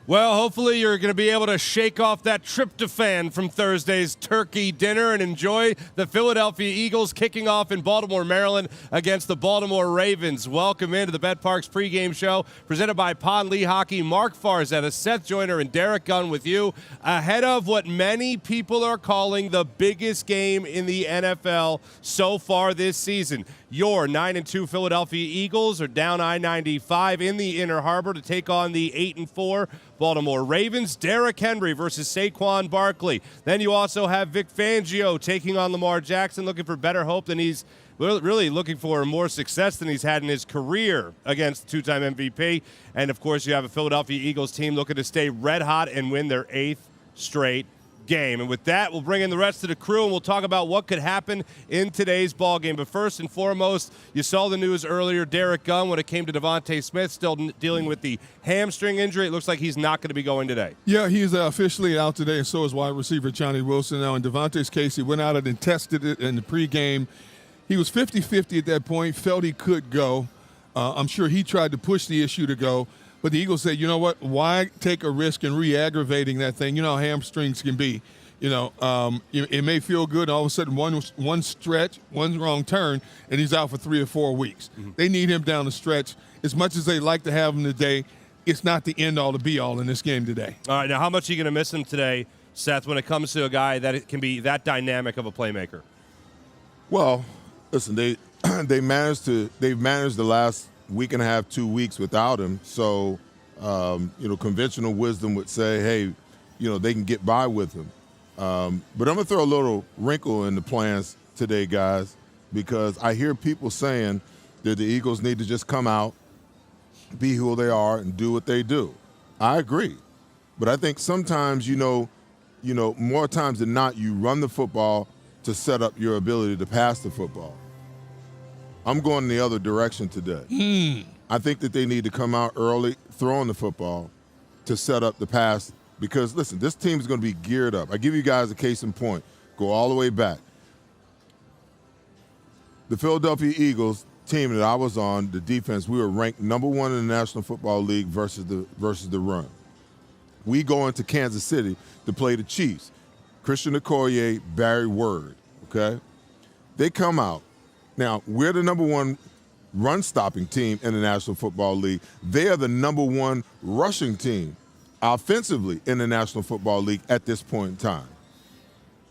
Well, hopefully you're going to be able to shake off that tryptophan from Thursday's turkey dinner and enjoy the Philadelphia Eagles kicking off in Baltimore, Maryland against the Baltimore Ravens. Welcome into the betPARX pregame show presented by Lehocky. Marc, Farzetta, Seth Joyner, and Derrick Gunn with you ahead of what many people are calling the biggest game in the NFL so far this season. Your 9-2 Philadelphia Eagles are down I-95 in the Inner Harbor to take on the 8-4 Baltimore Ravens. Derrick Henry versus Saquon Barkley. Then you also have Vic Fangio taking on Lamar Jackson, looking for better hope than he's really looking for more success than he's had in his career against two-time MVP. And, of course, you have a Philadelphia Eagles team looking to stay red hot and win their 8th straight game. And with that, we'll bring in the rest of the crew and we'll talk about what could happen in today's ball game. But first and foremost, you saw the news earlier, Derrick Gunn, when it came to Devontae Smith, still dealing with the hamstring injury. It looks like he's not going to be going today. Yeah, he's officially out today, and so is wide receiver Johnny Wilson. Now, in Devontae's case, he went out and tested it in the pregame. He was 50-50 at that point, felt he could go. I'm sure he tried to push the issue to go. But the Eagles said, you know what, why take a risk in re-aggravating that thing? You know how hamstrings can be. You know, it may feel good, and all of a sudden one stretch, one wrong turn, and he's out for 3 or 4 weeks. Mm-hmm. They need him down the stretch. As much as they like to have him today, it's not the end-all to be-all in this game today. All right, now how much are you going to miss him today, Seth, when it comes to a guy that can be that dynamic of a playmaker? Well, listen, they've managed the last week and a half, 2 weeks without him. So, conventional wisdom would say, hey, they can get by with him. But I'm going to throw a little wrinkle in the plans today, guys, because I hear people saying that the Eagles need to just come out, be who they are, and do what they do. I agree. But I think sometimes, more times than not, you run the football to set up your ability to pass the football. I'm going in the other direction today. I think that they need to come out early, throwing the football to set up the pass because, listen, this team is going to be geared up. I give you guys a case in point. Go all the way back. The Philadelphia Eagles team that I was on, the defense, we were ranked number 1 in the National Football League versus the run. We go into Kansas City to play the Chiefs. Christian Okoye, Barry Word, okay? They come out. Now, we're the number 1 run-stopping team in the National Football League. They are the number 1 rushing team offensively in the National Football League at this point in time.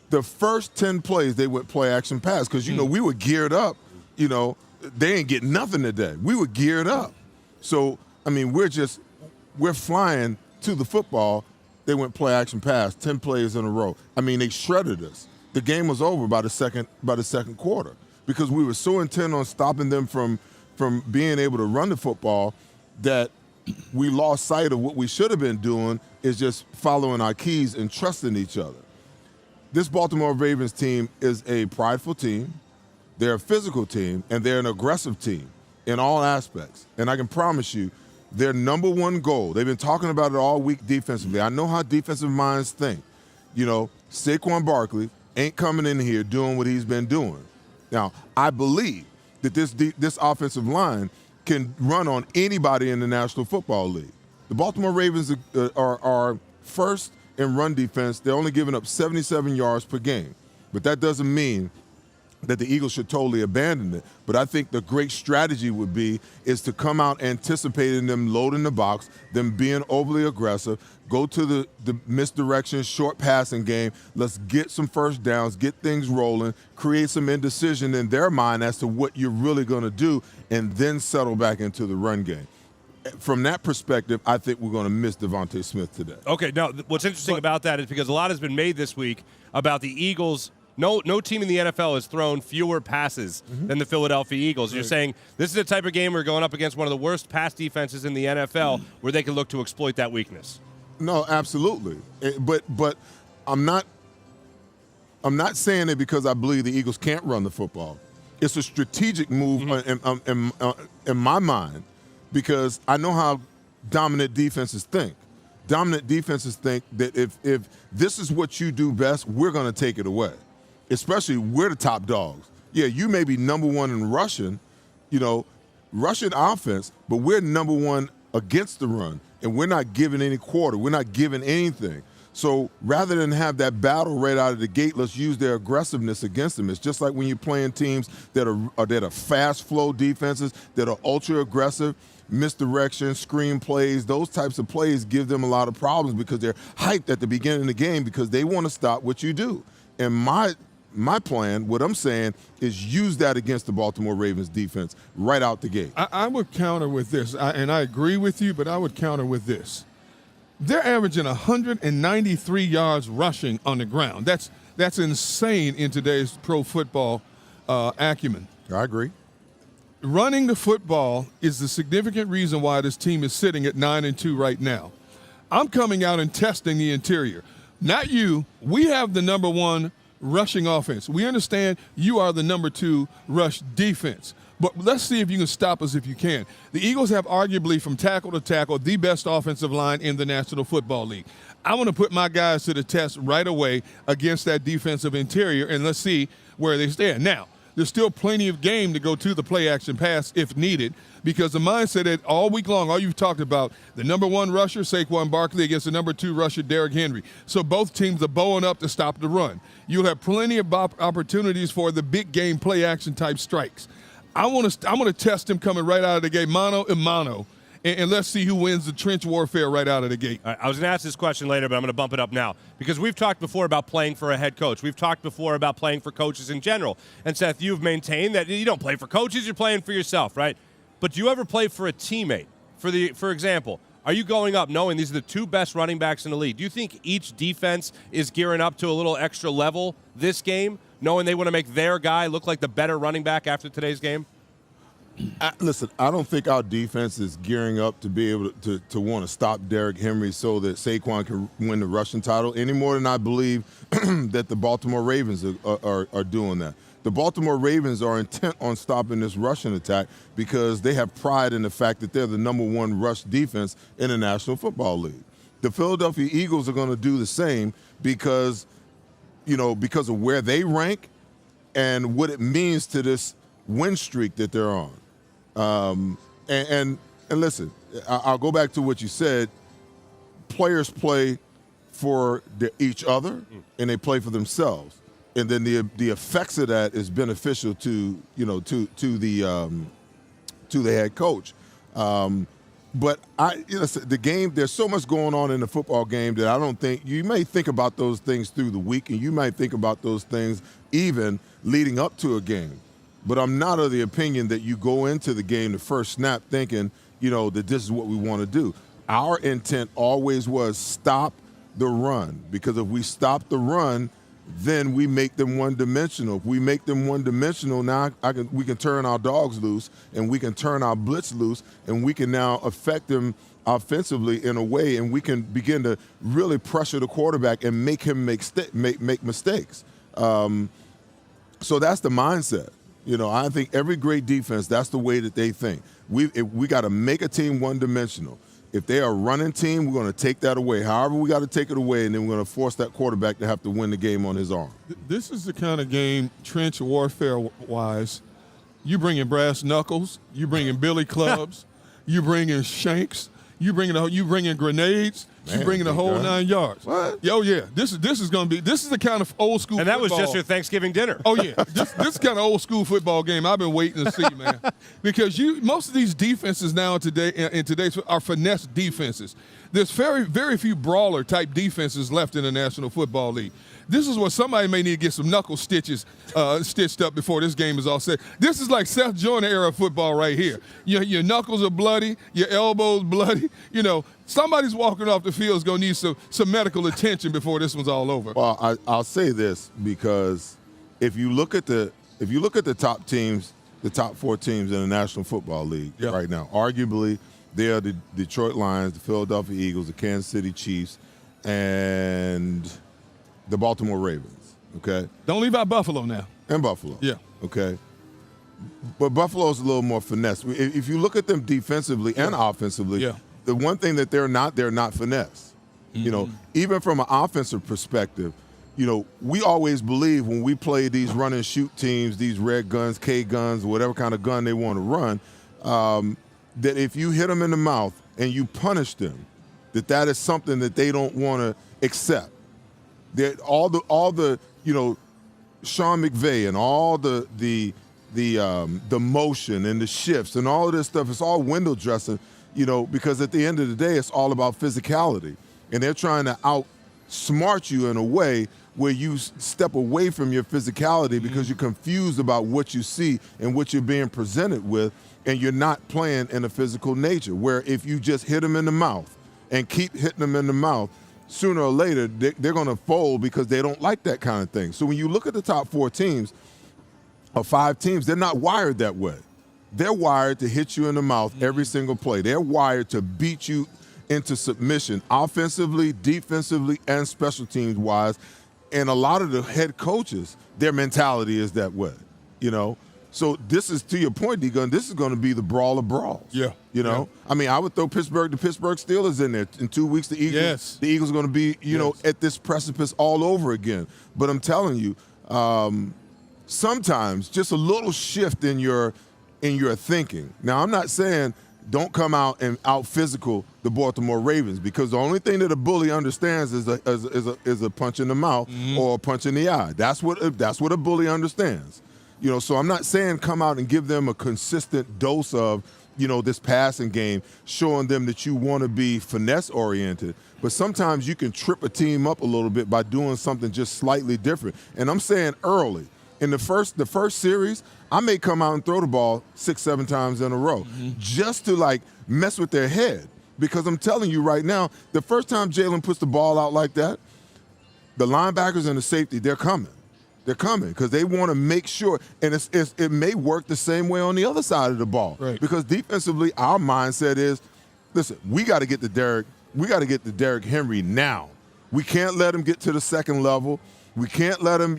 The first 10 plays, they went play-action pass because, we were geared up. They ain't getting nothing today. We were geared up. So, we're flying to the football. They went play-action pass, 10 plays in a row. They shredded us. The game was over by the second quarter, because we were so intent on stopping them from being able to run the football that we lost sight of what we should have been doing is just following our keys and trusting each other. This Baltimore Ravens team is a prideful team, they're a physical team, and they're an aggressive team in all aspects. And I can promise you, their number 1 goal, they've been talking about it all week defensively. I know how defensive minds think. Saquon Barkley ain't coming in here doing what he's been doing. Now, I believe that this offensive line can run on anybody in the National Football League. The Baltimore Ravens are first in run defense. They're only giving up 77 yards per game. But that doesn't mean that the Eagles should totally abandon it. But I think the great strategy would be is to come out anticipating them loading the box, them being overly aggressive, go to the misdirection, short passing game. Let's get some first downs, get things rolling, create some indecision in their mind as to what you're really going to do, and then settle back into the run game. From that perspective, I think we're going to miss Devontae Smith today. Okay, now what's interesting about that is because a lot has been made this week about the Eagles. No team in the NFL has thrown fewer passes than the Philadelphia Eagles. Right. You're saying this is the type of game we're going up against one of the worst pass defenses in the NFL where they can look to exploit that weakness. No, absolutely. But I'm not saying it because I believe the Eagles can't run the football. It's a strategic move in my mind because I know how dominant defenses think. Dominant defenses think that if this is what you do best, we're going to take it away. Especially we're the top dogs. Yeah, you may be number 1 in rushing offense, but we're number 1 against the run. and we're not giving any quarter. We're not giving anything. So rather than have that battle right out of the gate, let's use their aggressiveness against them. It's just like when you're playing teams that are fast flow defenses, that are ultra aggressive, misdirection, screen plays. Those types of plays give them a lot of problems because they're hyped at the beginning of the game because they want to stop what you do. And my plan, what I'm saying, is use that against the Baltimore Ravens defense right out the gate. I would counter with this, and I agree with you, but I would counter with this. They're averaging 193 yards rushing on the ground. That's insane in today's pro football acumen. I agree. Running the football is the significant reason why this team is sitting at 9-2 right now. I'm coming out and testing the interior. Not you. We have the number one rushing offense. We understand you are the number two rush defense. But let's see if you can stop us if you can. The Eagles have arguably from tackle to tackle the best offensive line in the National Football League. I want to put my guys to the test right away against that defensive interior, and let's see where they stand. Now, there's still plenty of game to go to the play-action pass if needed because the mindset that all week long, all you've talked about, the number one rusher, Saquon Barkley, against the number two rusher, Derrick Henry. So both teams are bowing up to stop the run. You'll have plenty of opportunities for the big game play-action type strikes. I'm gonna test him coming right out of the gate, mano a mano, and let's see who wins the trench warfare right out of the gate. All right, I was going to ask this question later, but I'm going to bump it up now because we've talked before about playing for a head coach. We've talked before about playing for coaches in general. And Seth, you've maintained that you don't play for coaches, you're playing for yourself, right? But do you ever play for a teammate? For example, are you going up knowing these are the two best running backs in the league? Do you think each defense is gearing up to a little extra level this game, knowing they want to make their guy look like the better running back after today's game? Listen, I don't think our defense is gearing up to be able to want to stop Derrick Henry so that Saquon can win the rushing title any more than I believe that the Baltimore Ravens are doing that. The Baltimore Ravens are intent on stopping this rushing attack because they have pride in the fact that they're the number one rush defense in the National Football League. The Philadelphia Eagles are going to do the same because of where they rank and what it means to this win streak that they're on. And listen, I'll go back to what you said. Players play for each other, and they play for themselves, and then the effects of that is beneficial to the head coach. But the game, there's so much going on in the football game that I don't think you may think about those things through the week, and you might think about those things even leading up to a game. But I'm not of the opinion that you go into the game the first snap thinking, that this is what we want to do. Our intent always was stop the run, because if we stop the run, then we make them one-dimensional. If we make them one-dimensional, now we can turn our dogs loose and we can turn our blitz loose and we can now affect them offensively in a way, and we can begin to really pressure the quarterback and make him make mistakes. So that's the mindset. I think every great defense, that's the way that they think. We got to make a team one-dimensional. If they are a running team, we're going to take that away. However, we got to take it away, and then we're going to force that quarterback to have to win the game on his arm. This is the kind of game, trench warfare-wise, you bring in brass knuckles, you bring in billy clubs, you bring in shanks, you bring in grenades, you bring in the whole 9 yards. What? Oh yeah, this is going to be. This is the kind of old school. And that football. was just your Thanksgiving dinner. Oh yeah, this kind of old school football game I've been waiting to see, man. Because most of these defenses now today in today's are finesse defenses. There's very, very few brawler type defenses left in the National Football League. This is where somebody may need to get some knuckle stitches stitched up before this game is all set. This is like Seth Joyner era football right here. Your knuckles are bloody, your elbows bloody. Somebody's walking off the field is going to need some medical attention before this one's all over. Well, I'll say this, because if you look at the top teams, the top four teams in the National Football League right now, arguably they are the Detroit Lions, the Philadelphia Eagles, the Kansas City Chiefs, and the Baltimore Ravens. Okay? Don't leave out Buffalo now. And Buffalo. Yeah. Okay? But Buffalo's a little more finesse. If you look at them defensively and offensively, the one thing that they're not finesse. Mm-hmm. Even from an offensive perspective, we always believe when we play these run and shoot teams, these red guns, K guns, whatever kind of gun they want to run, that if you hit them in the mouth and you punish them, that is something that they don't want to accept. That all the Sean McVay and all the motion and the shifts and all of this stuff, it's all window dressing, because at the end of the day, it's all about physicality. And they're trying to outsmart you in a way where you step away from your physicality because you're confused about what you see and what you're being presented with, and you're not playing in a physical nature, where if you just hit them in the mouth and keep hitting them in the mouth, sooner or later, they're going to fold because they don't like that kind of thing. So when you look at the top 4 teams or 5 teams, they're not wired that way. They're wired to hit you in the mouth every single play. They're wired to beat you into submission offensively, defensively, and special teams wise. And a lot of the head coaches, their mentality is that way, So this is, to your point, D-Gun, this is going to be the brawl of brawls. Yeah. I mean, I would throw the Pittsburgh Steelers in there. In 2 weeks, the Eagles are going to be, at this precipice all over again. But I'm telling you, sometimes just a little shift in your thinking. Now, I'm not saying don't come out and out physical the Baltimore Ravens, because the only thing that a bully understands is a punch in the mouth or a punch in the eye. That's what a bully understands. So I'm not saying come out and give them a consistent dose of, this passing game, showing them that you want to be finesse-oriented. But sometimes you can trip a team up a little bit by doing something just slightly different. And I'm saying early. In the first series, I may come out and throw the ball 6-7 times in a row just to, mess with their head. Because I'm telling you right now, the first time Jalen puts the ball out like that, the linebackers and the safety, they're coming. They're coming because they want to make sure, and it may work the same way on the other side of the ball. Right. Because defensively, our mindset is, listen, we got to get to Derrick. We got to get to Derrick Henry now. We can't let him get to the second level. We can't let him,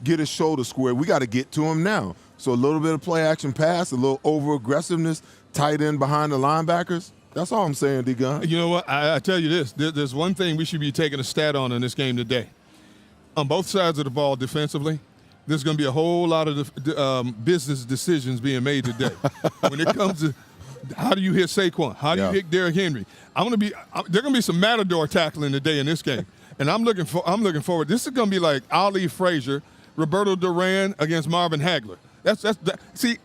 get his shoulder square. We got to get to him now. So a little bit of play action pass, a little over aggressiveness, tight end behind the linebackers. That's all I'm saying, D-Gun. You know what? I tell you this. There's one thing we should be taking a stat on in this game today. On both sides of the ball defensively, there's going to be a whole lot of business decisions being made today. When it comes to how do you hit Saquon? How do you hit Derrick Henry? There going to be some matador tackling today in this game. And I'm looking forward. This is going to be like Ali Frazier, Roberto Duran against Marvin Hagler. See,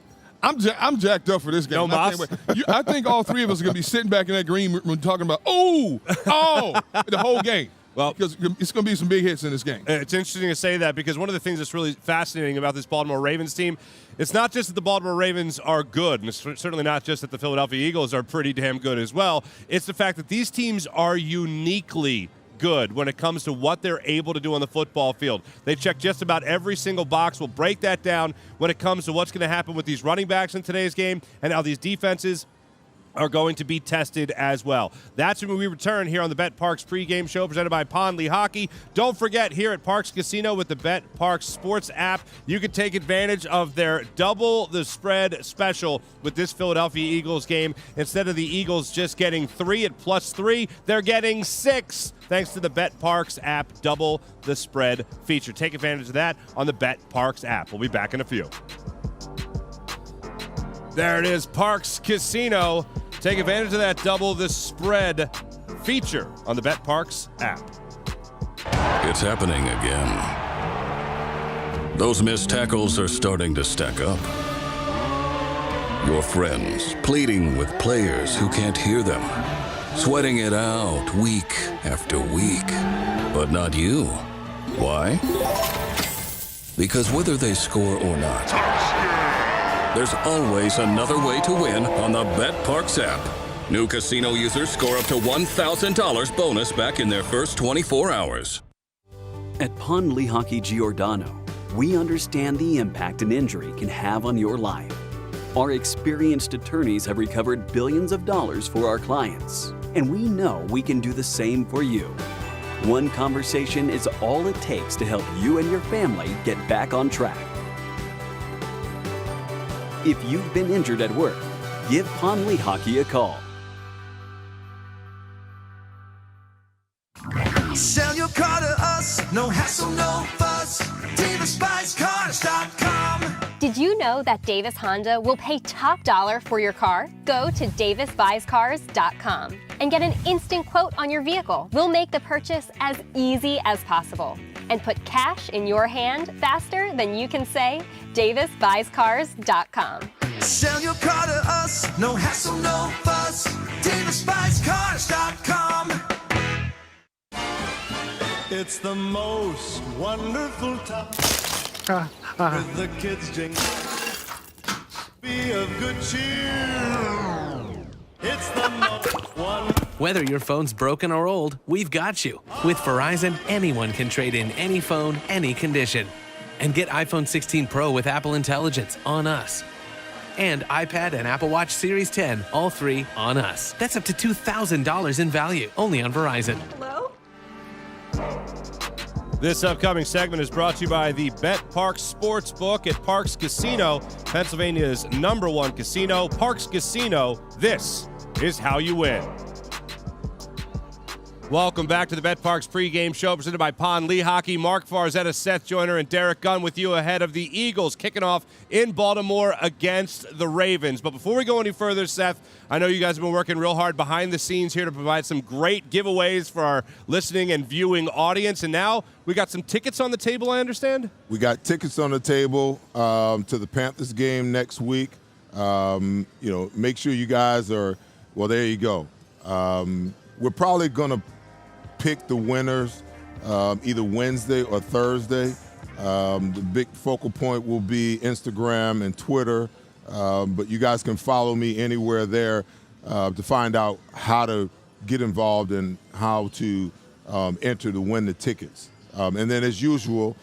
I'm jacked up for this game. I think all 3 of us are going to be sitting back in that green room talking about, the whole game. Well, because it's going to be some big hits in this game. It's interesting to say that, because one of the things that's really fascinating about this Baltimore Ravens team, it's not just that the Baltimore Ravens are good, and it's certainly not just that the Philadelphia Eagles are pretty damn good as well. It's the fact that these teams are uniquely good when it comes to what they're able to do on the football field. They check just about every single box. We'll break that down when it comes to what's going to happen with these running backs in today's game and how these defenses are going to be tested as well. That's when we return here on the betPARX pregame show presented by Lehocky. Don't forget, here at Parx Casino with the betPARX Sports app, you can take advantage of their double the spread special with this Philadelphia Eagles game. Instead of the Eagles just getting 3 at +3, they're getting 6 thanks to the betPARX app double the spread feature. Take advantage of that on the betPARX app. We'll be back in a few. There it is, Parx Casino. Take advantage of that double the spread feature on the betPARX app. It's happening again. Those missed tackles are starting to stack up. Your friends pleading with players who can't hear them, sweating it out week after week. But not you. Why? Because whether they score or not, there's always another way to win on the betPARX app. New casino users score up to $1,000 bonus back in their first 24 hours. At Lehocky Giordano, we understand the impact an injury can have on your life. Our experienced attorneys have recovered billions of dollars for our clients, and we know we can do the same for you. One conversation is all it takes to help you and your family get back on track. If you've been injured at work, give Lehocky a call. Sell your car to us, no hassle, no fuss. DavidSpiceCars.com. Did you know that Davis Honda will pay top dollar for your car? Go to davisbuyscars.com and get an instant quote on your vehicle. We'll make the purchase as easy as possible and put cash in your hand faster than you can say davisbuyscars.com. Sell your car to us, no hassle, no fuss. davisbuyscars.com. It's the most wonderful time with the kids jingle. Be of good cheer. It's the most wonderful. Whether your phone's broken or old, we've got you. With Verizon, anyone can trade in any phone, any condition. And get iPhone 16 Pro with Apple Intelligence on us. And iPad and Apple Watch Series 10, all three on us. That's up to $2,000 in value, only on Verizon. Hello? This upcoming segment is brought to you by the betPARX Sportsbook at Parx Casino, Pennsylvania's #1 casino. Parx Casino, this is how you win. Welcome back to the betPARX pregame show presented by Pond Lehocky. Marc, Farzetta, Seth Joyner, and Derrick Gunn with you ahead of the Eagles kicking off in Baltimore against the Ravens. But before we go any further, Seth, I know you guys have been working real hard behind the scenes here to provide some great giveaways for our listening and viewing audience. And now we got some tickets on the table, I understand? We got tickets on the table to the Panthers game next week. Make sure you guys are, well, there you go. We're probably going to pick the winners either Wednesday or Thursday. The big focal point will be Instagram and Twitter, but you guys can follow me anywhere there to find out how to get involved and how to enter to win the tickets. And then as usual,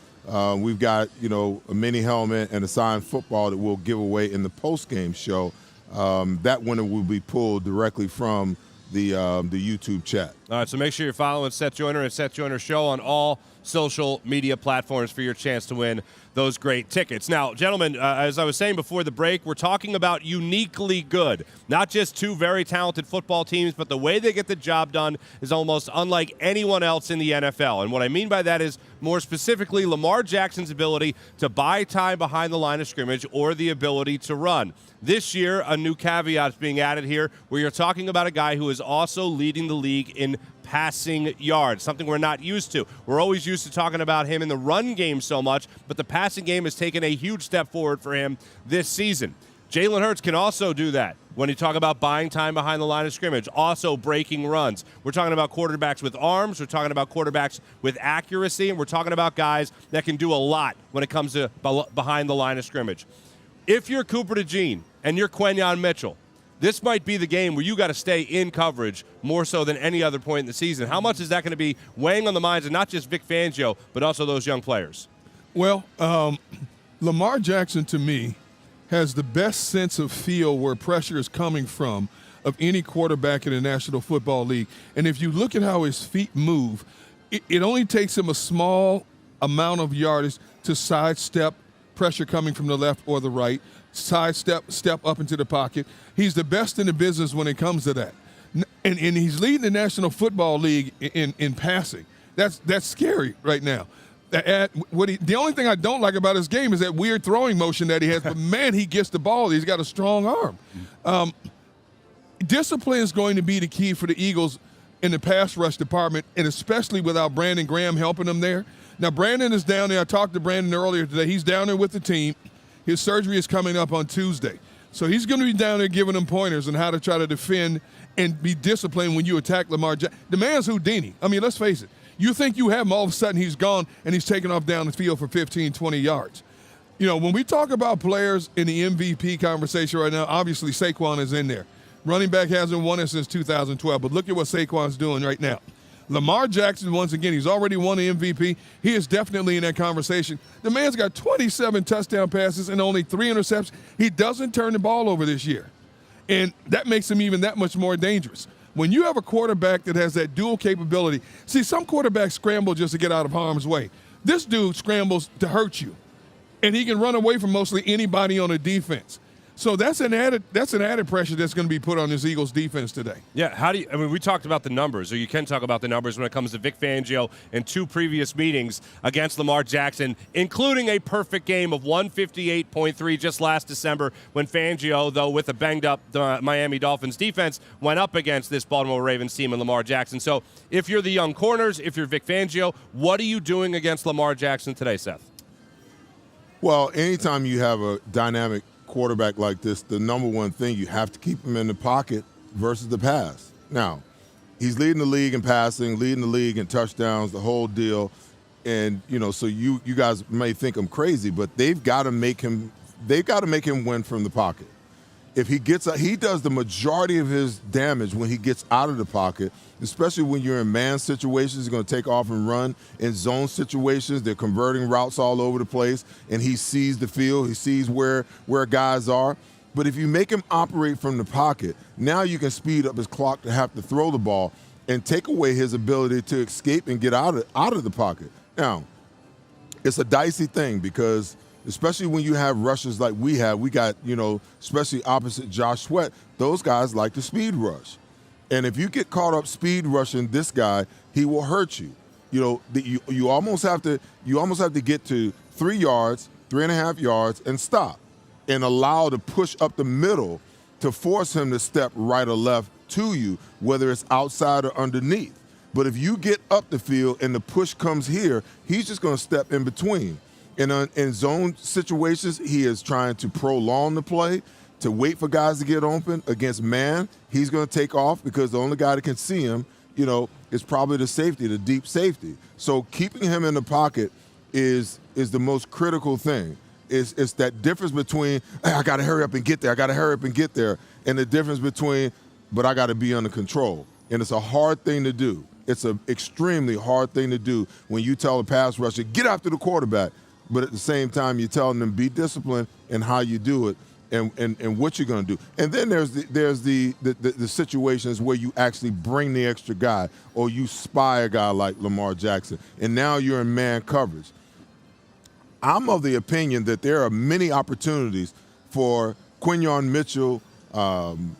we've got, a mini helmet and a signed football that we'll give away in the post-game show. That winner will be pulled directly from the YouTube chat. All right, so make sure you're following Seth Joyner and Seth Joyner Show on all social media platforms for your chance to win those great tickets. Now, gentlemen, as I was saying before the break, we're talking about uniquely good. Not just two very talented football teams, but the way they get the job done is almost unlike anyone else in the NFL. And what I mean by that is, more specifically, Lamar Jackson's ability to buy time behind the line of scrimmage or the ability to run. This year, a new caveat is being added here where you're talking about a guy who is also leading the league in passing yards, something we're not used to. We're always used to talking about him in the run game so much, but the passing game has taken a huge step forward for him this season. Jalen Hurts can also do that when you talk about buying time behind the line of scrimmage, also breaking runs. We're talking about quarterbacks with arms. We're talking about quarterbacks with accuracy, and we're talking about guys that can do a lot when it comes to behind the line of scrimmage. If you're Cooper DeJean and you're Quenyon Mitchell, this might be the game where you got to stay in coverage more so than any other point in the season. How much is that going to be weighing on the minds of not just Vic Fangio, but also those young players? Well, Lamar Jackson, to me, has the best sense of feel where pressure is coming from of any quarterback in the National Football League. And if you look at how his feet move, it only takes him a small amount of yardage to sidestep pressure coming from the left or the right, step up into the pocket. He's the best in the business when it comes to that. And he's leading the National Football League in passing. That's scary right now. The only thing I don't like about his game is that weird throwing motion that he has, but man, he gets the ball. He's got a strong arm. Discipline is going to be the key for the Eagles in the pass rush department, and especially without Brandon Graham helping them there. Now, Brandon is down there. I talked to Brandon earlier today. He's down there with the team. His surgery is coming up on Tuesday. So he's going to be down there giving them pointers on how to try to defend and be disciplined when you attack Lamar Jackson. The man's Houdini. I mean, let's face it. You think you have him, all of a sudden he's gone and he's taking off down the field for 15, 20 yards. When we talk about players in the MVP conversation right now, obviously Saquon is in there. Running back hasn't won it since 2012, but look at what Saquon's doing right now. Lamar Jackson, once again, he's already won the MVP. He is definitely in that conversation. The man's got 27 touchdown passes and only 3 interceptions. He doesn't turn the ball over this year. And that makes him even that much more dangerous. When you have a quarterback that has that dual capability, see, some quarterbacks scramble just to get out of harm's way. This dude scrambles to hurt you. And he can run away from mostly anybody on the defense. So that's an added pressure that's going to be put on this Eagles defense today. Yeah, we talked about the numbers, or you can talk about the numbers when it comes to Vic Fangio in 2 previous meetings against Lamar Jackson, including a perfect game of 158.3 just last December when Fangio, though with a banged-up Miami Dolphins defense, went up against this Baltimore Ravens team and Lamar Jackson. So if you're the young corners, if you're Vic Fangio, what are you doing against Lamar Jackson today, Seth? Well, anytime you have a dynamic quarterback like this, the number one thing, you have to keep him in the pocket versus the pass. Now, he's leading the league in passing, leading the league in touchdowns, the whole deal. And, so you guys may think I'm crazy, but they've got to make him win from the pocket. If he does the majority of his damage when he gets out of the pocket, especially when you're in man situations. He's going to take off and run. In zone situations, they're converting routes all over the place, and he sees the field. He sees where guys are. But if you make him operate from the pocket, now you can speed up his clock to have to throw the ball and take away his ability to escape and get out of the pocket. Now, it's a dicey thing because especially when you have rushers like we have, we got, especially opposite Josh Sweat, those guys like to speed rush. And if you get caught up speed rushing this guy, he will hurt you. You almost have to get to 3 yards, 3.5 yards, and stop, and allow to push up the middle to force him to step right or left to you, whether it's outside or underneath. But if you get up the field and the push comes here, he's just going to step in between. And in zone situations, he is trying to prolong the play, to wait for guys to get open. Against man, he's going to take off because the only guy that can see him, is probably the deep safety. So keeping him in the pocket is the most critical thing. It's that difference between, hey, I got to hurry up and get there, and the difference between, but I got to be under control. And it's a hard thing to do. It's an extremely hard thing to do when you tell a pass rusher, get after the quarterback. But at the same time, you're telling them be disciplined in how you do it and what you're going to do. And then there's the situations where you actually bring the extra guy or you spy a guy like Lamar Jackson, and now you're in man coverage. I'm of the opinion that there are many opportunities for Quinyon Mitchell,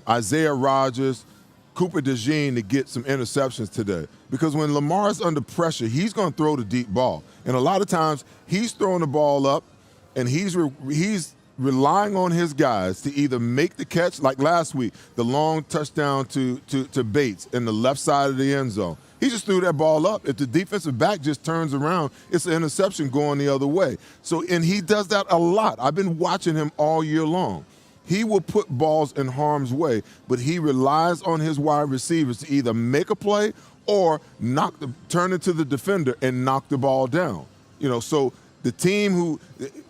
Isaiah Rodgers, Cooper DeJean to get some interceptions today. Because when Lamar's under pressure, he's going to throw the deep ball. And a lot of times he's throwing the ball up and he's relying on his guys to either make the catch, like last week, the long touchdown to Bates in the left side of the end zone. He just threw that ball up. If the defensive back just turns around, it's an interception going the other way. And he does that a lot. I've been watching him all year long. He will put balls in harm's way, but he relies on his wide receivers to either make a play or turn it to the defender and knock the ball down. So the team who,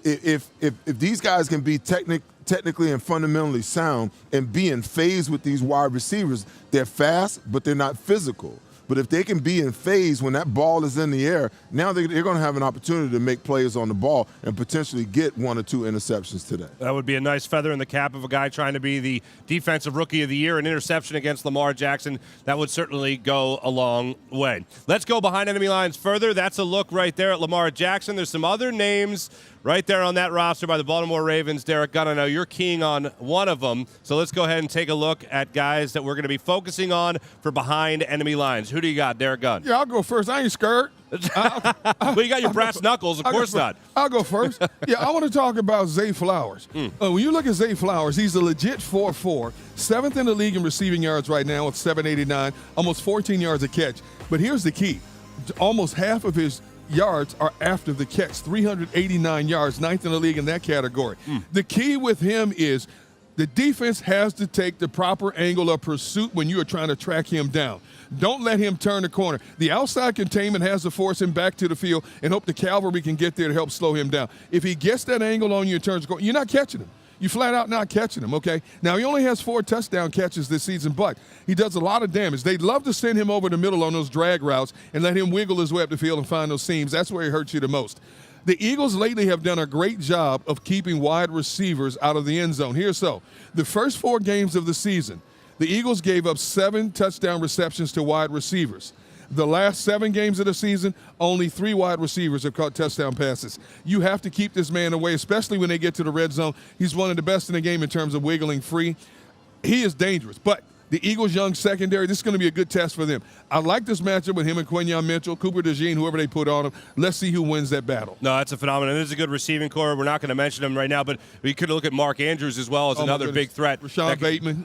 if these guys can be technically and fundamentally sound and be in phase with these wide receivers, they're fast, but they're not physical. But if they can be in phase when that ball is in the air, now they're going to have an opportunity to make plays on the ball and potentially get 1 or 2 interceptions today. That would be a nice feather in the cap of a guy trying to be the defensive rookie of the year. An interception against Lamar Jackson, that would certainly go a long way. Let's go behind enemy lines further. That's a look right there at Lamar Jackson. There's some other names right there on that roster by the Baltimore Ravens. Derrick, Gunn, I know you're keying on one of them. So let's go ahead and take a look at guys that we're going to be focusing on for behind enemy lines. Who do you got, Derrick Gunn? Yeah, I'll go first. I ain't scared. Well, you got your brass knuckles. Of course not. I'll go first. Yeah, I want to talk about Zay Flowers. When you look at Zay Flowers, he's a legit 4.4, 7th in the league in receiving yards right now with 789, almost 14 yards a catch. But here's the key. Almost half of his yards are after the catch, 389 yards, 9th in the league in that category. The key with him is the defense has to take the proper angle of pursuit when you are trying to track him down. Don't let him turn the corner. The outside containment has to force him back to the field and hope the cavalry can get there to help slow him down. If he gets that angle on you and turns the corner, you're not catching him. You flat out not catching him, okay? Now, he only has 4 touchdown catches this season, but he does a lot of damage. They'd love to send him over the middle on those drag routes and let him wiggle his way up the field and find those seams. That's where he hurts you the most. The Eagles lately have done a great job of keeping wide receivers out of the end zone. Here's so. The first 4 games of the season, the Eagles gave up 7 touchdown receptions to wide receivers. The last 7 games of the season, only 3 wide receivers have caught touchdown passes. You have to keep this man away, especially when they get to the red zone. He's one of the best in the game in terms of wiggling free. He is dangerous, but the Eagles' young secondary, this is going to be a good test for them. I like this matchup with him and Quinyon Mitchell, Cooper DeJean, whoever they put on him. Let's see who wins that battle. No, that's a phenomenon. This is a good receiving core. We're not going to mention him right now, but we could look at Marc Andrews as well as another big threat. Rashad Bateman.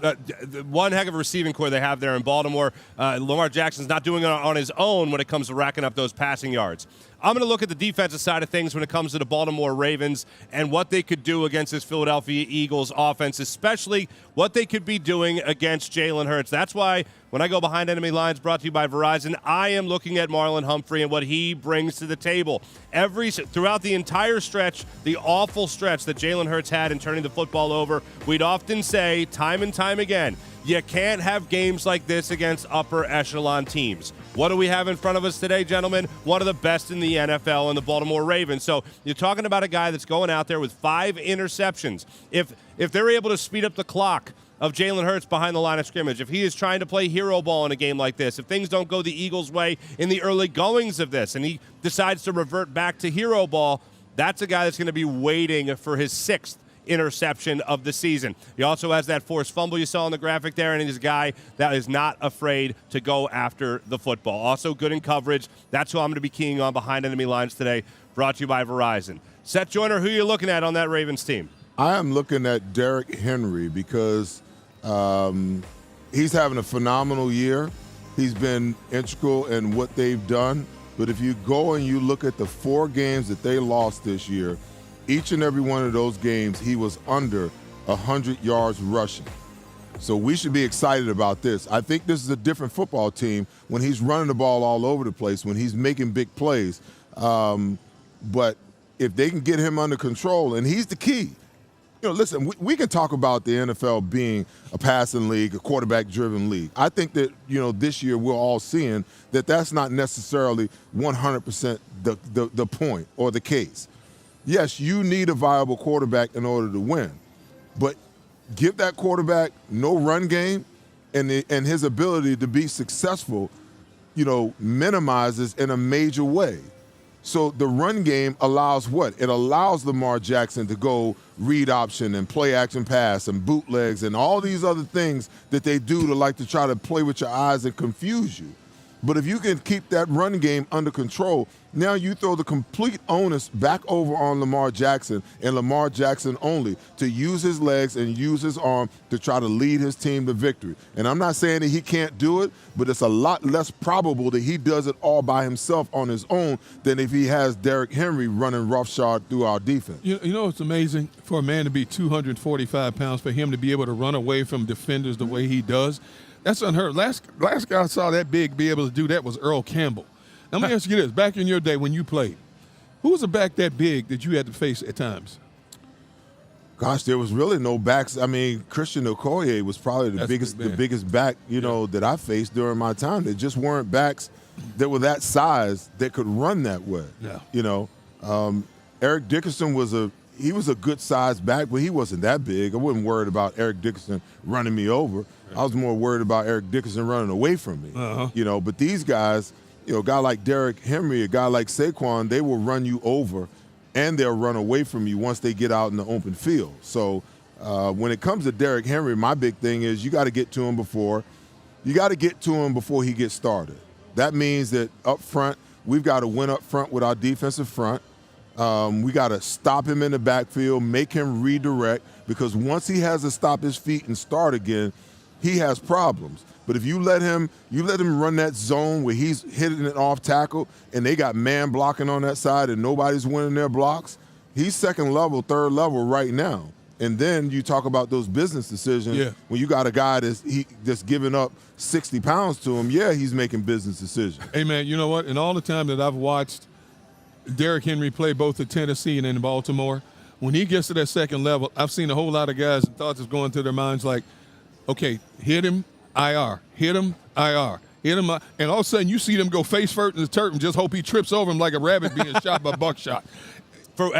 One heck of a receiving core they have there in Baltimore. Lamar Jackson's not doing it on his own when it comes to racking up those passing yards. I'm going to look at the defensive side of things when it comes to the Baltimore Ravens and what they could do against this Philadelphia Eagles offense, especially what they could be doing against Jalen Hurts. That's why when I go behind enemy lines, brought to you by Verizon, I am looking at Marlon Humphrey and what he brings to the table. Throughout the entire stretch, the awful stretch that Jalen Hurts had in turning the football over, we'd often say time and time again, you can't have games like this against upper echelon teams. What do we have in front of us today, gentlemen? One of the best in the NFL in the Baltimore Ravens. So you're talking about a guy that's going out there with 5 interceptions. If they're able to speed up the clock of Jalen Hurts behind the line of scrimmage, if he is trying to play hero ball in a game like this, if things don't go the Eagles' way in the early goings of this, and he decides to revert back to hero ball, that's a guy that's going to be waiting for his 6th interception of the season. He also has that forced fumble you saw on the graphic there, and he's a guy that is not afraid to go after the football. Also good in coverage. That's who I'm going to be keying on behind enemy lines today, brought to you by Verizon. Seth Joyner, who are you looking at on that Ravens team? I am looking at Derrick Henry because he's having a phenomenal year. He's been integral in what they've done. But if you go and you look at the 4 games that they lost this year, each and every one of those games, he was under 100 yards rushing. So we should be excited about this. I think this is a different football team when he's running the ball all over the place, when he's making big plays. But if they can get him under control, and he's the key. You know, listen, we can talk about the NFL being a passing league, a quarterback-driven league. I think that, this year we're all seeing that that's not necessarily 100% the point or the case. Yes, you need a viable quarterback in order to win, but give that quarterback no run game, and his ability to be successful, minimizes in a major way. So the run game allows what? It allows Lamar Jackson to go read option and play action pass and bootlegs and all these other things that they do to like to try to play with your eyes and confuse you. But if you can keep that run game under control, now you throw the complete onus back over on Lamar Jackson and Lamar Jackson only to use his legs and use his arm to try to lead his team to victory. And I'm not saying that he can't do it, but it's a lot less probable that he does it all by himself on his own than if he has Derrick Henry running roughshod through our defense. It's amazing for a man to be 245 pounds, for him to be able to run away from defenders the way he does. That's unheard of. Last guy I saw that big be able to do that was Earl Campbell. Now, let me ask you this. Back in your day when you played, who was a back that big that you had to face at times? Gosh, there was really no backs. I mean, Christian Okoye was probably the biggest back, that I faced during my time. There just weren't backs that were that size that could run that way. Yeah. Eric Dickerson was a good-sized back, but he wasn't that big. I wasn't worried about Eric Dickerson running me over. I was more worried about Eric Dickerson running away from me. But these guys, a guy like Derrick Henry, a guy like Saquon, they will run you over and they'll run away from you once they get out in the open field. So when it comes to Derrick Henry, my big thing is you got to get to him before he gets started. That means that up front, we've got to win up front with our defensive front. We got to stop him in the backfield, make him redirect, because once he has to stop his feet and start again, he has problems. But if you let him run that zone where he's hitting it off tackle and they got man blocking on that side and nobody's winning their blocks, he's second level, third level right now. And then you talk about those business decisions when you got a guy that's giving up 60 pounds to him. Yeah, he's making business decisions. Hey, man, you know what? In all the time that I've watched Derrick Henry play both in Tennessee and in Baltimore, when he gets to that second level, I've seen a whole lot of guys and thoughts is going through their minds like, okay, hit him, IR, hit him, IR, hit him, and all of a sudden you see them go face first in the turf and just hope he trips over him like a rabbit being shot by buckshot. For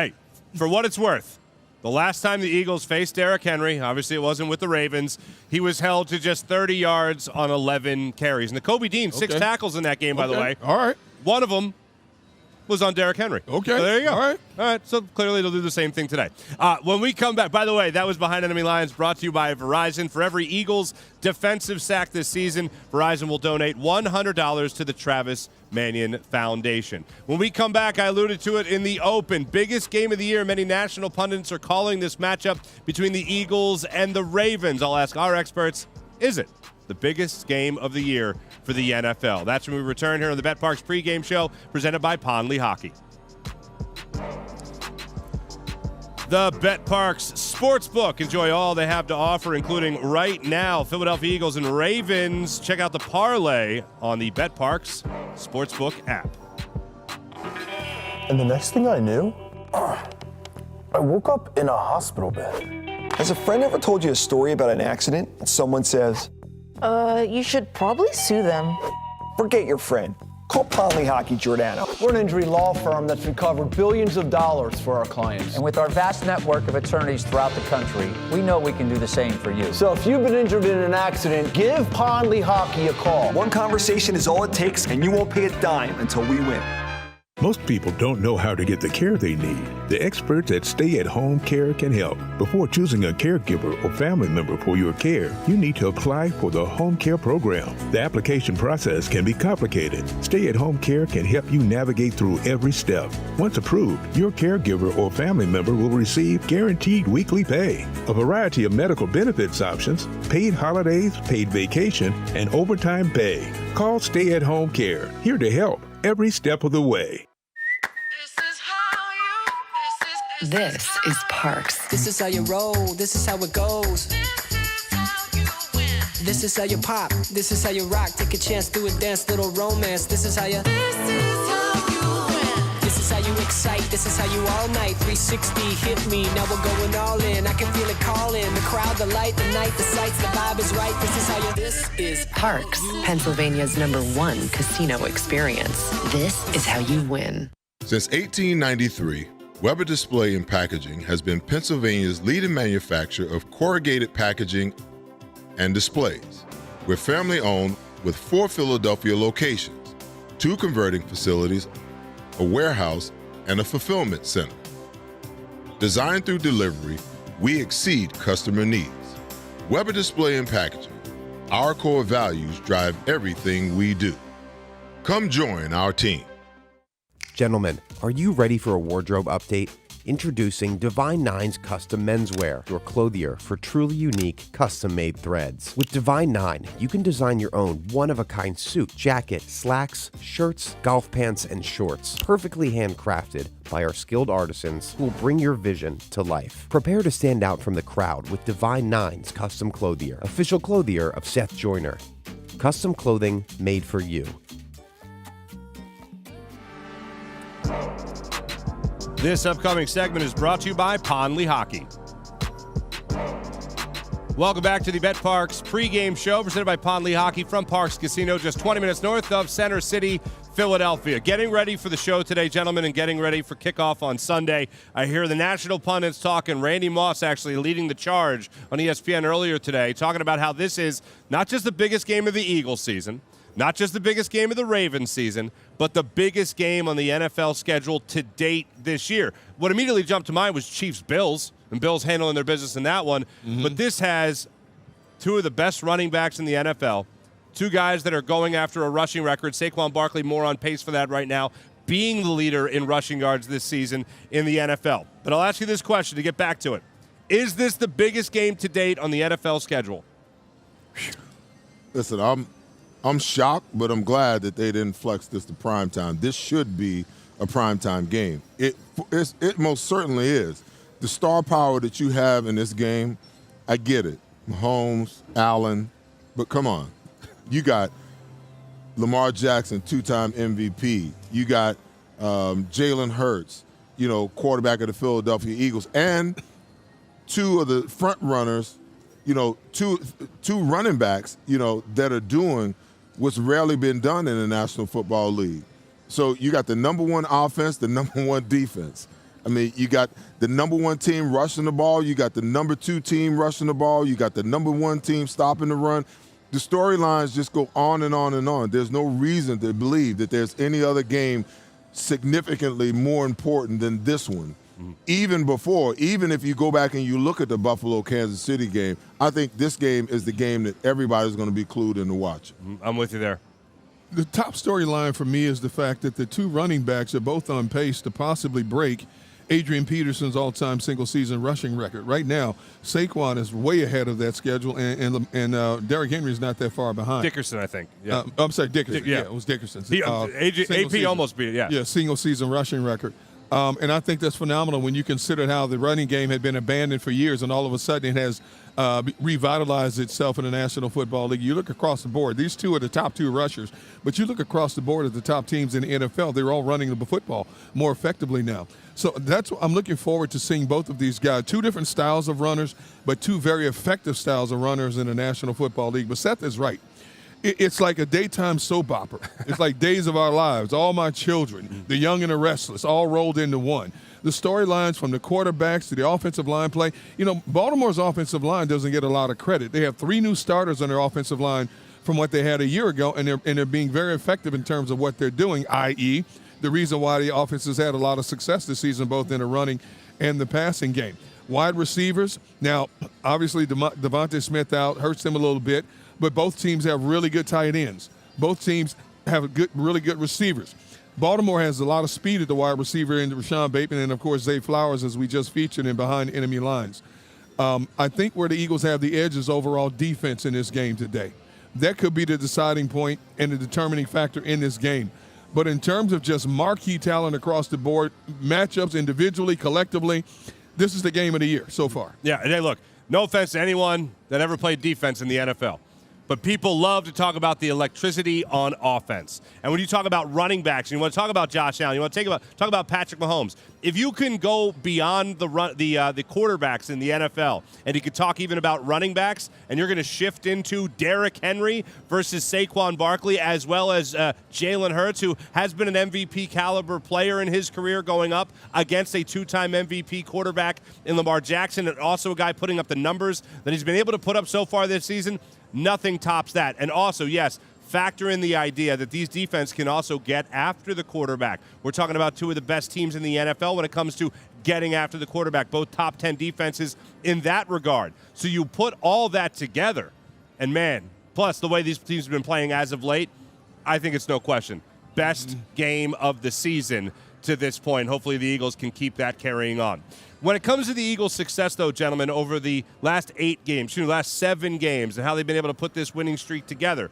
what it's worth, The last time the Eagles faced Derrick Henry, obviously it wasn't with the Ravens, he was held to just 30 yards on 11 carries. And the Kobe Dean, 6 tackles in that game, by the way. All right. One of them was on Derrick Henry. Okay. So there you go. All right. So clearly they'll do the same thing today. When we come back, by the way, that was Behind Enemy Lines brought to you by Verizon. For every Eagles defensive sack this season, Verizon will donate $100 to the Travis Manion Foundation. When we come back, I alluded to it in the open. Biggest game of the year. Many national pundits are calling this matchup between the Eagles and the Ravens. I'll ask our experts, is it the biggest game of the year for the NFL? That's when we return here on the betPARX pregame show presented by Lehocky. The betPARX Sportsbook. Enjoy all they have to offer, including right now Philadelphia Eagles and Ravens. Check out the parlay on the betPARX Sportsbook app. And the next thing I knew, I woke up in a hospital bed. Has a friend ever told you a story about an accident and someone says, you should probably sue them. forget your friend. Call Lehocky Giordano. We're an injury law firm that's recovered billions of dollars for our clients. And with our vast network of attorneys throughout the country, we know we can do the same for you. So if you've been injured in an accident, give Lehocky a call. One conversation is all it takes, and you won't pay a dime until we win. Most people don't know how to get the care they need. The experts at Stay at Home Care can help. Before choosing a caregiver or family member for your care, you need to apply for the Home Care Program. The application process can be complicated. Stay at Home Care can help you navigate through every step. Once approved, your caregiver or family member will receive guaranteed weekly pay, a variety of medical benefits options, paid holidays, paid vacation, and overtime pay. Call Stay at Home Care, here to help every step of the way. This is Parks. This is how you roll. This is how it goes. This is how you pop. This is how you rock. Take a chance, do a dance, little romance. This is how you. This is how you win. This is how you excite. This is how you all night. 360 hit me. Now we're going all in. I can feel it calling. The crowd, the light, the night, the sights, the vibe is right. This is how you. This is Parks, Pennsylvania's #1 casino experience. This is how you win. Since 1893. Weber Display and Packaging has been Pennsylvania's leading manufacturer of corrugated packaging and displays. We're family owned with 4 Philadelphia locations, 2 converting facilities, a warehouse, and a fulfillment center. Designed through delivery, we exceed customer needs. Weber Display and Packaging, our core values drive everything we do. Come join our team. Gentlemen, are you ready for a wardrobe update? Introducing Divine Nine's Custom Menswear, your clothier for truly unique, custom-made threads. With Divine Nine, you can design your own one-of-a-kind suit, jacket, slacks, shirts, golf pants, and shorts, perfectly handcrafted by our skilled artisans who will bring your vision to life. Prepare to stand out from the crowd with Divine Nine's Custom Clothier, official clothier of Seth Joyner. Custom clothing made for you. This upcoming segment is brought to you by Lehocky. Welcome back to the betPARX pregame show presented by Lehocky from Parx Casino, just 20 minutes north of Center City, Philadelphia. Getting ready for the show today, gentlemen, and getting ready for kickoff on Sunday. I hear the national pundits talking. Randy Moss actually leading the charge on ESPN earlier today, talking about how this is not just the biggest game of the Eagles season, not just the biggest game of the Ravens season, but the biggest game on the NFL schedule to date this year. What immediately jumped to mind was Chiefs-Bills, and Bills handling their business in that one. Mm-hmm. But this has 2 of the best running backs in the NFL, 2 guys that are going after a rushing record. Saquon Barkley more on pace for that right now, being the leader in rushing yards this season in the NFL. But I'll ask you this question to get back to it. Is this the biggest game to date on the NFL schedule? Listen, I'm shocked, but I'm glad that they didn't flex this to primetime. This should be a primetime game. It most certainly is. The star power that you have in this game, I get it. Mahomes, Allen, but come on. You got Lamar Jackson, 2-time MVP. You got Jalen Hurts, quarterback of the Philadelphia Eagles, and 2 of the front runners, two running backs, that are doing what's rarely been done in the National Football League. So you got the #1 offense, the #1 defense. I mean, you got the number 1 team rushing the ball. You got the number 2 team rushing the ball. You got the number 1 team stopping the run. The storylines just go on and on and on. There's no reason to believe that there's any other game significantly more important than this one. Even if you go back and you look at the Buffalo-Kansas City game, I think this game is the game that everybody's going to be clued in to watch. I'm with you there. The top storyline for me is the fact that the 2 running backs are both on pace to possibly break Adrian Peterson's all-time single-season rushing record. Right now, Saquon is way ahead of that schedule, and Derrick Henry is not that far behind. Dickerson, I think. Yeah. I'm sorry, Dickerson. Yeah, it was Dickerson. AP almost beat it, yeah. Yeah, single-season rushing record. And I think that's phenomenal when you consider how the running game had been abandoned for years, and all of a sudden it has revitalized itself in the National Football League. You look across the board; these 2 are the top 2 rushers. But you look across the board at the top teams in the NFL; they're all running the football more effectively now. So that's what I'm looking forward to seeing both of these guys. 2 different styles of runners, but 2 very effective styles of runners in the National Football League. But Seth is right. It's like a daytime soap opera. It's like Days of Our Lives, All My Children, The Young and the Restless, all rolled into one. The storylines from the quarterbacks to the offensive line play. You know, Baltimore's offensive line doesn't get a lot of credit. They have 3 new starters on their offensive line from what they had a year ago, and they're being very effective in terms of what they're doing, i.e., the reason why the offense has had a lot of success this season, both in the running and the passing game. Wide receivers, now, obviously, Devontae Smith out hurts them a little bit, but both teams have really good tight ends. Both teams have really good receivers. Baltimore has a lot of speed at the wide receiver end, Rashawn Bateman, and, of course, Zay Flowers, as we just featured, in behind enemy lines. I think where the Eagles have the edge is overall defense in this game today. That could be the deciding point and the determining factor in this game. But in terms of just marquee talent across the board, matchups individually, collectively, this is the game of the year so far. Yeah, and hey, look, no offense to anyone that ever played defense in the NFL. But people love to talk about the electricity on offense. And when you talk about running backs, and you want to talk about Josh Allen, you want to talk about Patrick Mahomes. If you can go beyond the quarterbacks in the NFL, and you could talk even about running backs, and you're going to shift into Derrick Henry versus Saquon Barkley, as well as Jalen Hurts, who has been an MVP caliber player in his career, going up against a 2-time MVP quarterback in Lamar Jackson, and also a guy putting up the numbers that he's been able to put up so far this season. Nothing tops that. And also, yes, factor in the idea that these defense can also get after the quarterback. We're talking about 2 of the best teams in the NFL when it comes to getting after the quarterback, both top 10 defenses in that regard. So you put all that together, and man, plus the way these teams have been playing as of late, I think it's no question. Best game of the season to this point. Hopefully the Eagles can keep that carrying on. When it comes to the Eagles' success, though, gentlemen, over the last 7 games, and how they've been able to put this winning streak together,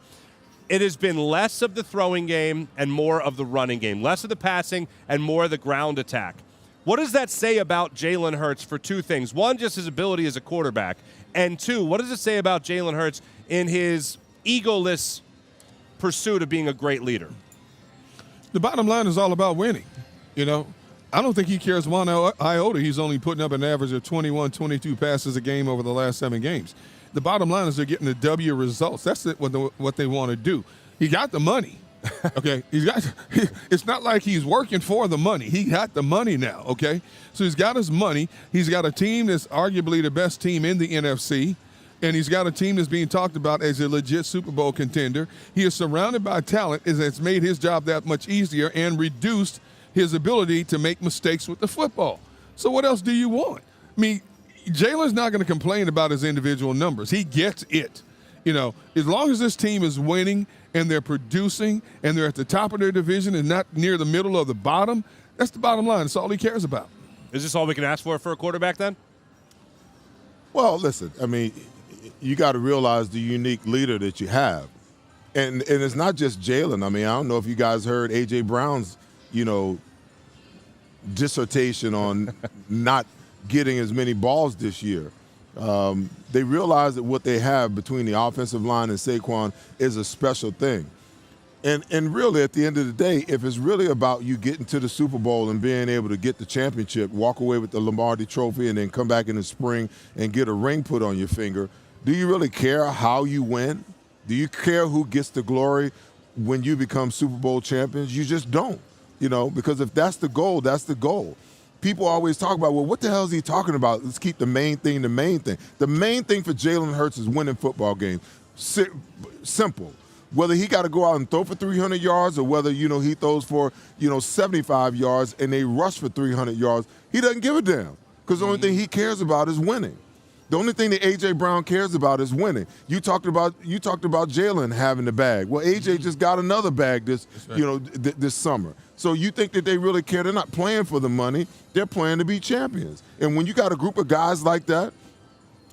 it has been less of the throwing game and more of the running game, less of the passing and more of the ground attack. What does that say about Jalen Hurts for 2 things? 1, just his ability as a quarterback, and 2, what does it say about Jalen Hurts in his egoless pursuit of being a great leader? The bottom line is all about winning, you know. I don't think he cares 1 iota. He's only putting up an average of 21, 22 passes a game over the last 7 games. The bottom line is they're getting the W results. That's what they want to do. He got the money, okay? It's not like he's working for the money. He got the money now, okay? So he's got his money. He's got a team that's arguably the best team in the NFC, and he's got a team that's being talked about as a legit Super Bowl contender. He is surrounded by talent that's made his job that much easier and reduced his ability to make mistakes with the football. So what else do you want? I mean, Jalen's not going to complain about his individual numbers. He gets it. You know, as long as this team is winning and they're producing and they're at the top of their division and not near the middle or the bottom, that's the bottom line. That's all he cares about. Is this all we can ask for a quarterback then? Well, listen, I mean, you got to realize the unique leader that you have. And it's not just Jalen. I mean, I don't know if you guys heard A.J. Brown's dissertation on not getting as many balls this year. They realize that what they have between the offensive line and Saquon is a special thing. And really, at the end of the day, if it's really about you getting to the Super Bowl and being able to get the championship, walk away with the Lombardi Trophy, and then come back in the spring and get a ring put on your finger, do you really care how you win? Do you care who gets the glory when you become Super Bowl champions? You just don't. Because if that's the goal, that's the goal. people always talk about, well, what the hell is he talking about? Let's keep the main thing the main thing. The main thing for Jalen Hurts is winning football games. Simple. Whether he got to go out and throw for 300 yards or whether, he throws for, 75 yards and they rush for 300 yards, he doesn't give a damn because the only thing he cares about is winning. The only thing that A.J. Brown cares about is winning. You talked about Jalen having the bag. Well, A.J. just got another bag this summer. So you think that they really care? They're not playing for the money. They're playing to be champions. And when you got a group of guys like that,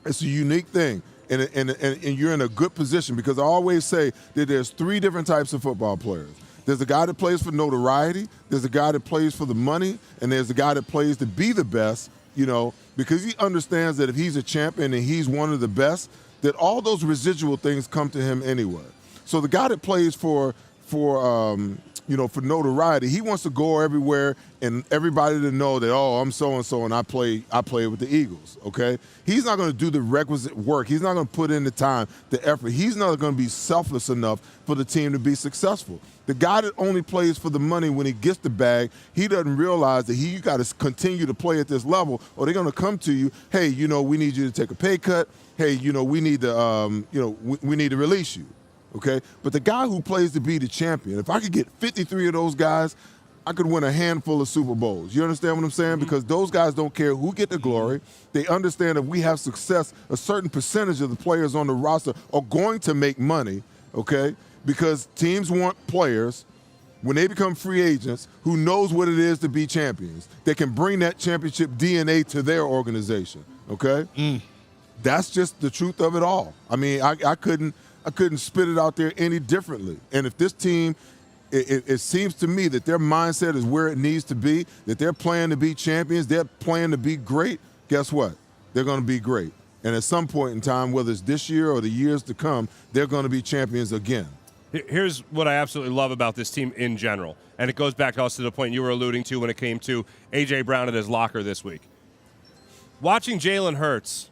it's a unique thing. And you're in a good position because I always say that there's 3 different types of football players. There's a guy that plays for notoriety, there's a guy that plays for the money, and there's a guy that plays to be the best, because he understands that if he's a champion and he's one of the best, that all those residual things come to him anyway. So the guy that plays for notoriety, he wants to go everywhere and everybody to know that, I'm so-and-so and I play with the Eagles, okay? He's not going to do the requisite work. He's not going to put in the time, the effort. He's not going to be selfless enough for the team to be successful. The guy that only plays for the money when he gets the bag, he doesn't realize that you got to continue to play at this level or they're going to come to you, hey, we need you to take a pay cut. Hey, we need to, we need to release you. Okay, but the guy who plays to be the champion, if I could get 53 of those guys, I could win a handful of Super Bowls. You understand what I'm saying? Because those guys don't care who get the glory. They understand if we have success, a certain percentage of the players on the roster are going to make money, okay? Because teams want players, when they become free agents, who knows what it is to be champions. They can bring that championship DNA to their organization, okay? That's just the truth of it all. I mean, I couldn't spit it out there any differently. And if this team, it seems to me that their mindset is where it needs to be, that they're playing to be champions, they're playing to be great, guess what? They're going to be great. And at some point in time, whether it's this year or the years to come, they're going to be champions again. Here's what I absolutely love about this team in general, and it goes back also to the point you were alluding to when it came to A.J. Brown at his locker this week. Watching Jalen Hurts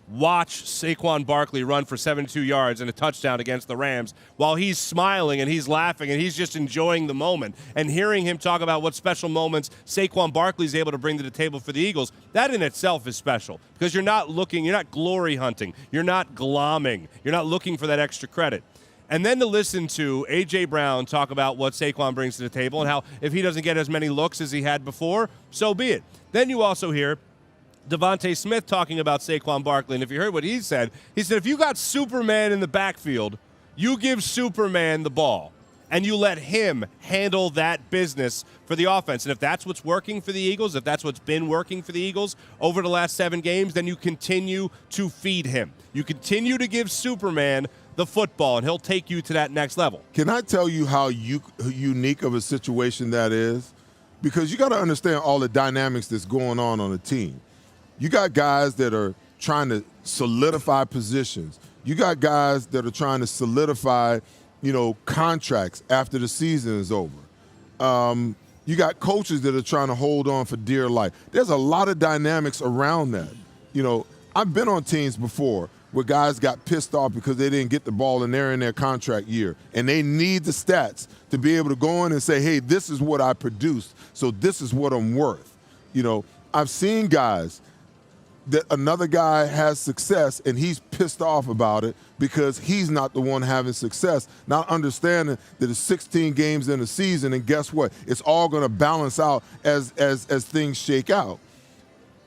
watch Saquon Barkley run for 72 yards and a touchdown against the Rams while he's smiling and he's laughing and he's just enjoying the moment, and hearing him talk about what special moments Saquon Barkley's able to bring to the table for the Eagles, that in itself is special because you're not glory hunting, you're not glomming, you're not looking for that extra credit. And then to listen to A.J. Brown talk about what Saquon brings to the table and how if he doesn't get as many looks as he had before, so be it. Then you also hear Devontae Smith talking about Saquon Barkley, and if you heard what he said if you got Superman in the backfield, you give Superman the ball, and you let him handle that business for the offense. And if that's what's working for the Eagles, if that's what's been working for the Eagles over the last 7 games, then you continue to feed him. You continue to give Superman the football, and he'll take you to that next level. Can I tell you how unique of a situation that is? Because you got to understand all the dynamics that's going on a team. You got guys that are trying to solidify positions. You got guys that are trying to solidify, contracts after the season is over. You got coaches that are trying to hold on for dear life. There's a lot of dynamics around that. I've been on teams before where guys got pissed off because they didn't get the ball and they're in their contract year. And they need the stats to be able to go in and say, hey, this is what I produced, so this is what I'm worth. I've seen guys that another guy has success and he's pissed off about it because he's not the one having success, not understanding that it's 16 games in a season, and guess what? It's all going to balance out as things shake out.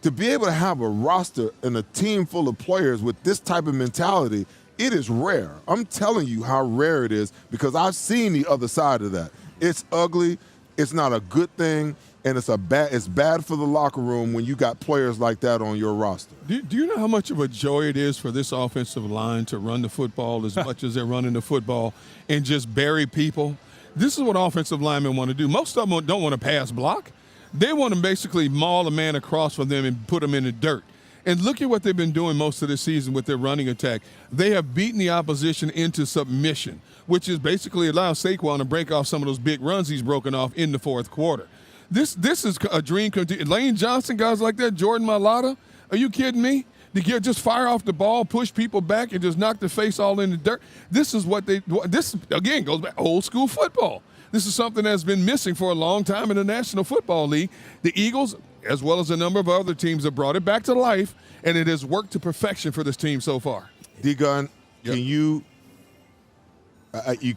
To be able to have a roster and a team full of players with this type of mentality, it is rare. I'm telling you how rare it is because I've seen the other side of that. It's ugly. It's not a good thing. And it's bad for the locker room when you got players like that on your roster. Do you know how much of a joy it is for this offensive line to run the football as much as they're running the football and just bury people? This is what offensive linemen want to do. Most of them don't want to pass block. They want to basically maul a man across from them and put them in the dirt. And look at what they've been doing most of the season with their running attack. They have beaten the opposition into submission, which is basically allowed Saquon to break off some of those big runs he's broken off in the fourth quarter. This is a dream come true. Lane Johnson, guys like that, Jordan Mailata, are you kidding me? To just fire off the ball, push people back, and just knock the face all in the dirt. This again goes back old school football. This is something that's been missing for a long time in the National Football League. The Eagles as well as a number of other teams, have brought it back to life, and it has worked to perfection for this team so far. D-Gun, can you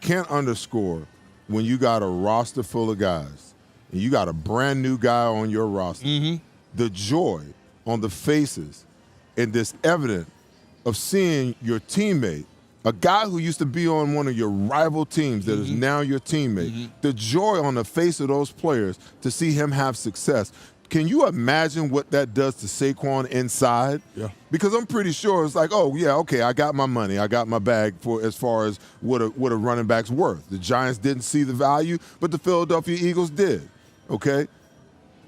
can't underscore when you got a roster full of guys and you got a brand new guy on your roster, the joy on the faces and this evidence of seeing your teammate, a guy who used to be on one of your rival teams that is now your teammate, the joy on the face of those players to see him have success. Can you imagine what that does to Saquon inside? Yeah. Because I'm pretty sure it's like, oh, yeah, okay, I got my money. I got my bag for as far as what a running back's worth. The Giants didn't see the value, but the Philadelphia Eagles did, okay?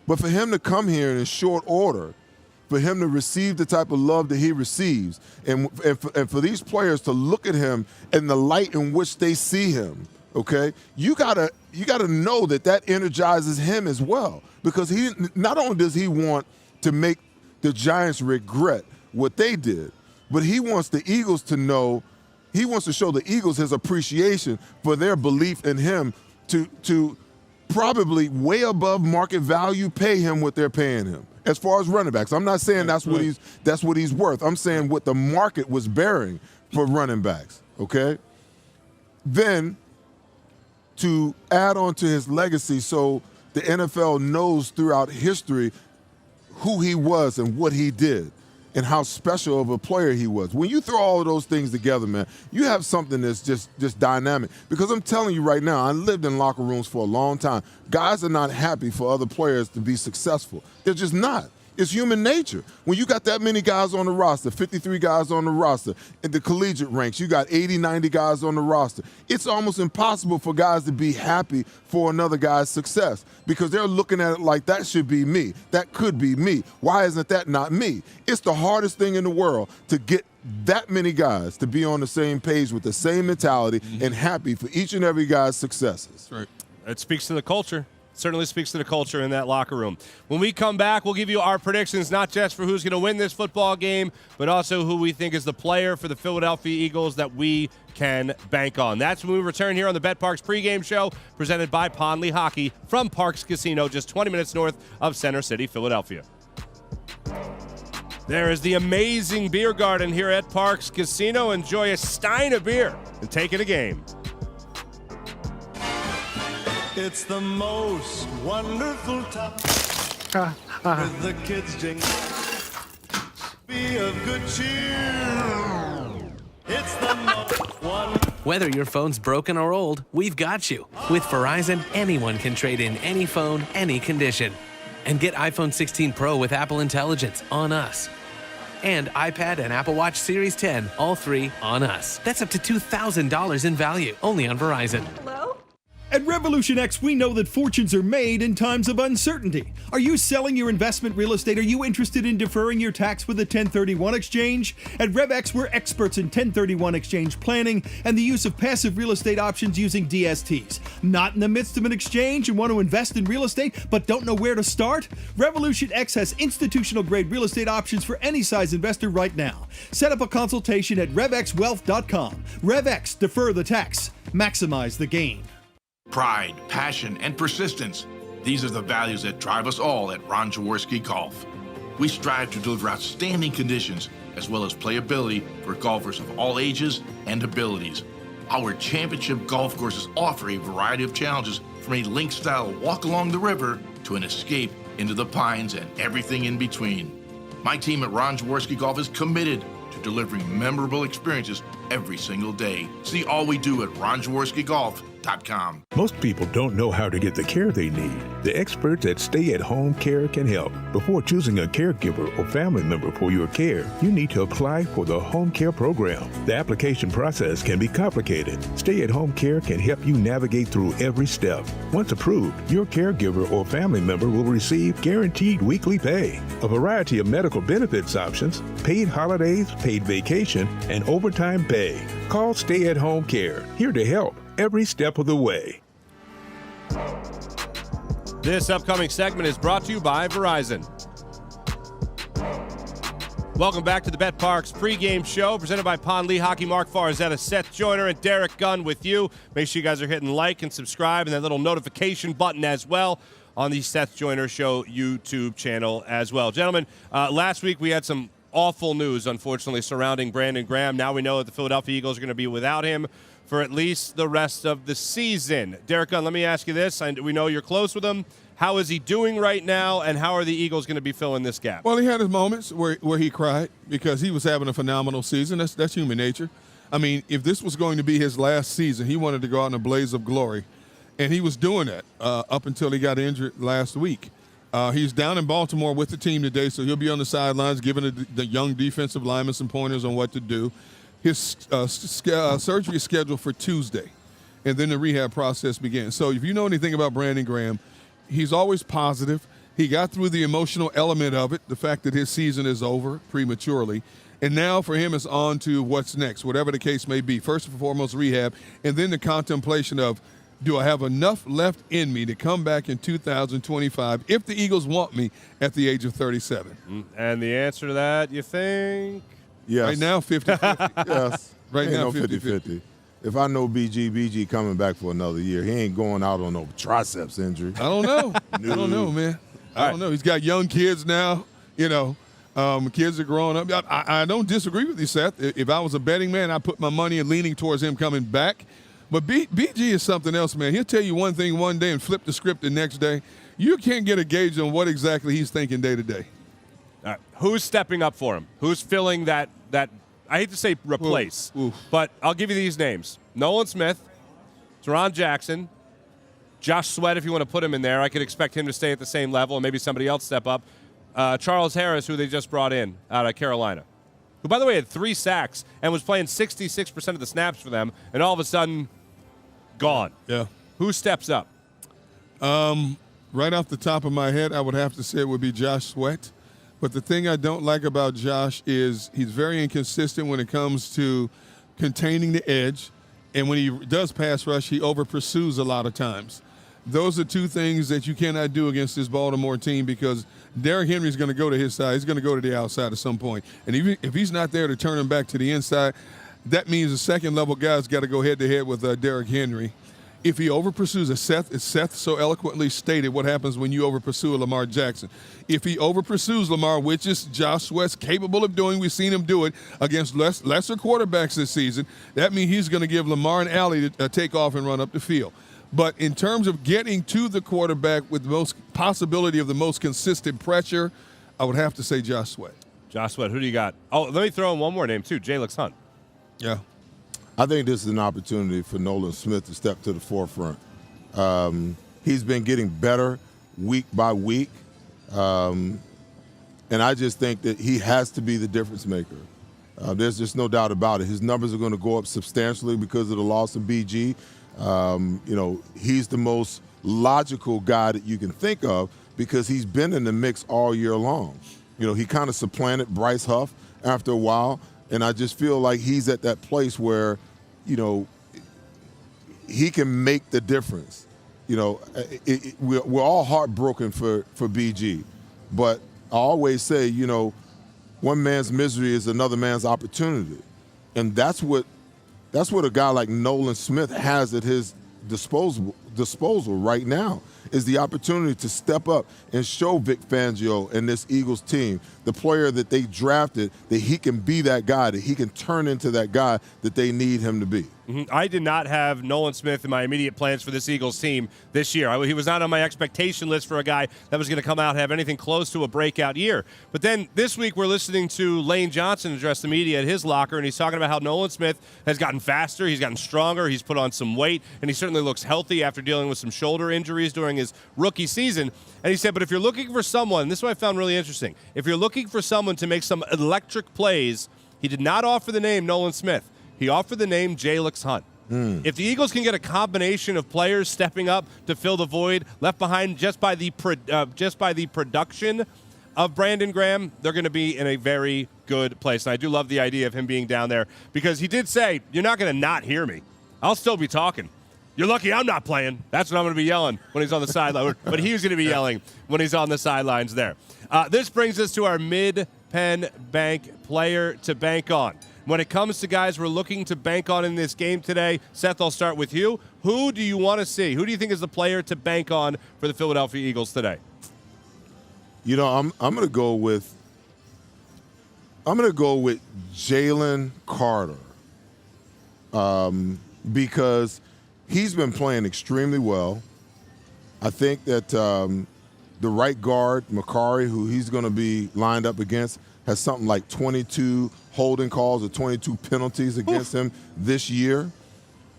But for him to come here in short order, for him to receive the type of love that he receives, and for these players to look at him in the light in which they see him, okay, you gotta know that energizes him as well, because he not only does he want to make the Giants regret what they did, but he wants the Eagles to know, he wants to show the Eagles his appreciation for their belief in him to probably way above market value pay him what they're paying him as far as running backs. I'm not saying that's what he's worth. I'm saying what the market was bearing for running backs, okay? Then to add on to his legacy so the NFL knows throughout history who he was and what he did and how special of a player he was. When you throw all of those things together, man, you have something that's just dynamic. Because I'm telling you right now, I lived in locker rooms for a long time. Guys are not happy for other players to be successful. They're just not. It's human nature. When you got that many guys on the roster, 53 guys on the roster, in the collegiate ranks, you got 80, 90 guys on the roster. It's almost impossible for guys to be happy for another guy's success because they're looking at it like that should be me. That could be me. Why isn't that not me? It's the hardest thing in the world to get that many guys to be on the same page with the same mentality and happy for each and every guy's successes. Right. It speaks to the culture. Certainly speaks to the culture in that locker room. When we come back, we'll give you our predictions, not just for who's going to win this football game, but also who we think is the player for the Philadelphia Eagles that we can bank on. That's when we return here on the betPARX pregame show, presented by Lehocky from Parx Casino, just 20 minutes north of Center City, Philadelphia. There is the amazing beer garden here at Parx Casino. Enjoy a stein of beer and take it a game. It's the most wonderful time with the kids jingle. Be of good cheer. It's the most wonderful. Whether your phone's broken or old, we've got you. With Verizon, anyone can trade in any phone, any condition. And get iPhone 16 Pro with Apple Intelligence on us. And iPad and Apple Watch Series 10, all three on us. That's up to $2,000 in value, only on Verizon. At Revolution X, we know that fortunes are made in times of uncertainty. Are you selling your investment real estate? Are you interested in deferring your tax with a 1031 exchange? At RevX, we're experts in 1031 exchange planning and the use of passive real estate options using DSTs. Not in the midst of an exchange and want to invest in real estate but don't know where to start? Revolution X has institutional-grade real estate options for any size investor right now. Set up a consultation at RevXWealth.com. RevX, defer the tax, maximize the gain. Pride, passion, and persistence. These are the values that drive us all at Ron Jaworski Golf. We strive to deliver outstanding conditions as well as playability for golfers of all ages and abilities. Our championship golf courses offer a variety of challenges from a link-style walk along the river to an escape into the pines and everything in between. My team at Ron Jaworski Golf is committed to delivering memorable experiences every single day. See all we do at ronjaworskigolf.com. Most people don't know how to get the care they need. The experts at Stay at Home Care can help. Before choosing a caregiver or family member for your care, you need to apply for the home care program. The application process can be complicated. Stay at Home Care can help you navigate through every step. Once approved, your caregiver or family member will receive guaranteed weekly pay, a variety of medical benefits options, paid holidays, paid vacation, and overtime pay. Call Stay at Home Care, here to help every step of the way. This upcoming segment is brought to you by Verizon. Welcome back to the betPARX pregame show presented by Lehocky, Marc, Farzetta, Seth Joyner, and Derrick Gunn with you. Make sure you guys are hitting like and subscribe and that little notification button as well on the Seth Joyner Show YouTube channel as well. Gentlemen, last week we had some awful news, unfortunately, surrounding Brandon Graham. Now we know that the Philadelphia Eagles are going to be without him for at least the rest of the season. Derrick Gunn, let me ask you this. We know you're close with him. How is he doing right now, and how are the Eagles going to be filling this gap? Well, he had his moments where he cried because he was having a phenomenal season. That's human nature. I mean, if this was going to be his last season, he wanted to go out in a blaze of glory, and he was doing that up until he got injured last week. He's down in Baltimore with the team today, so he'll be on the sidelines giving the young defensive linemen some pointers on what to do. His surgery is scheduled for Tuesday, and then the rehab process begins. So if you know anything about Brandon Graham, he's always positive. He got through the emotional element of it, the fact that his season is over prematurely. And now for him, it's on to what's next, whatever the case may be. First and foremost, rehab, and then the contemplation of, do I have enough left in me to come back in 2025 if the Eagles want me at the age of 37? And the answer to that, you think? Yes. Right now, 50-50. Yes. Right now, 50-50. If I know BG coming back for another year, he ain't going out on no triceps injury. I don't know. I don't know, man. I don't know. He's got young kids now. You know, kids are growing up. I don't disagree with you, Seth. If I was a betting man, I'd put my money leaning towards him coming back. But BG is something else, man. He'll tell you one thing one day and flip the script the next day. You can't get a gauge on what exactly he's thinking day to day. All right. Who's stepping up for him? Who's filling that I hate to say replace, but I'll give you these names. Nolan Smith, Teron Jackson, Josh Sweat, if you want to put him in there. I could expect him to stay at the same level and maybe somebody else step up. Charles Harris, who they just brought in out of Carolina, who, by the way, had 3 sacks and was playing 66% of the snaps for them, and all of a sudden, gone. Yeah. Who steps up? Right off the top of my head, I would have to say it would be Josh Sweat. But the thing I don't like about Josh is he's very inconsistent when it comes to containing the edge. And when he does pass rush, he over-pursues a lot of times. Those are 2 things that you cannot do against this Baltimore team because Derrick Henry's going to go to his side. He's going to go to the outside at some point. And even if he's not there to turn him back to the inside, that means the second-level guy's got to go head-to-head with Derrick Henry. If he over-pursues, as Seth so eloquently stated, what happens when you over-pursue a Lamar Jackson. If he over-pursues Lamar, which is Josh Sweat's capable of doing, we've seen him do it against lesser quarterbacks this season, that means he's going to give Lamar and Allie to take off and run up the field. But in terms of getting to the quarterback with the most possibility of the most consistent pressure, I would have to say Josh Sweat. Josh Sweat, who do you got? Oh, let me throw in one more name, too, Jalix Hunt. Yeah. I think this is an opportunity for Nolan Smith to step to the forefront. He's been getting better week by week, and I just think that he has to be the difference maker. There's just no doubt about it. His numbers are going to go up substantially because of the loss of BG. He's the most logical guy that you can think of because he's been in the mix all year long. He kind of supplanted Bryce Huff after a while, and I just feel like he's at that place where he can make the difference. We're all heartbroken for BG, but I always say, one man's misery is another man's opportunity, and that's what a guy like Nolan Smith has at his disposal right now is the opportunity to step up and show Vic Fangio and this Eagles team, the player that they drafted, that he can be that guy, that he can turn into that guy that they need him to be. I did not have Nolan Smith in my immediate plans for this Eagles team this year. He was not on my expectation list for a guy that was going to come out and have anything close to a breakout year. But then this week we're listening to Lane Johnson address the media at his locker, and he's talking about how Nolan Smith has gotten faster, he's gotten stronger, he's put on some weight, and he certainly looks healthy after dealing with some shoulder injuries during his rookie season. And he said, but if you're looking for someone, this is what I found really interesting, if you're looking for someone to make some electric plays, he did not offer the name Nolan Smith. He offered the name Jalix Hunt. If the Eagles can get a combination of players stepping up to fill the void left behind just by the production of Brandon Graham, they're going to be in a very good place. And I do love the idea of him being down there because he did say, you're not going to not hear me. I'll still be talking. You're lucky I'm not playing. That's what I'm going to be yelling when he's on the sideline. But he was going to be yelling when he's on the sidelines there. This brings us to our mid Mid-Penn Bank player to bank on. When it comes to guys we're looking to bank on in this game today, Seth, I'll start with you. Who do you want to see? Who do you think is the player to bank on for the Philadelphia Eagles today? You know, I'm going to go with Jalen Carter because he's been playing extremely well. I think that the right guard, Macari, who he's going to be lined up against, has something like 22 holding calls or 22 penalties against him this year.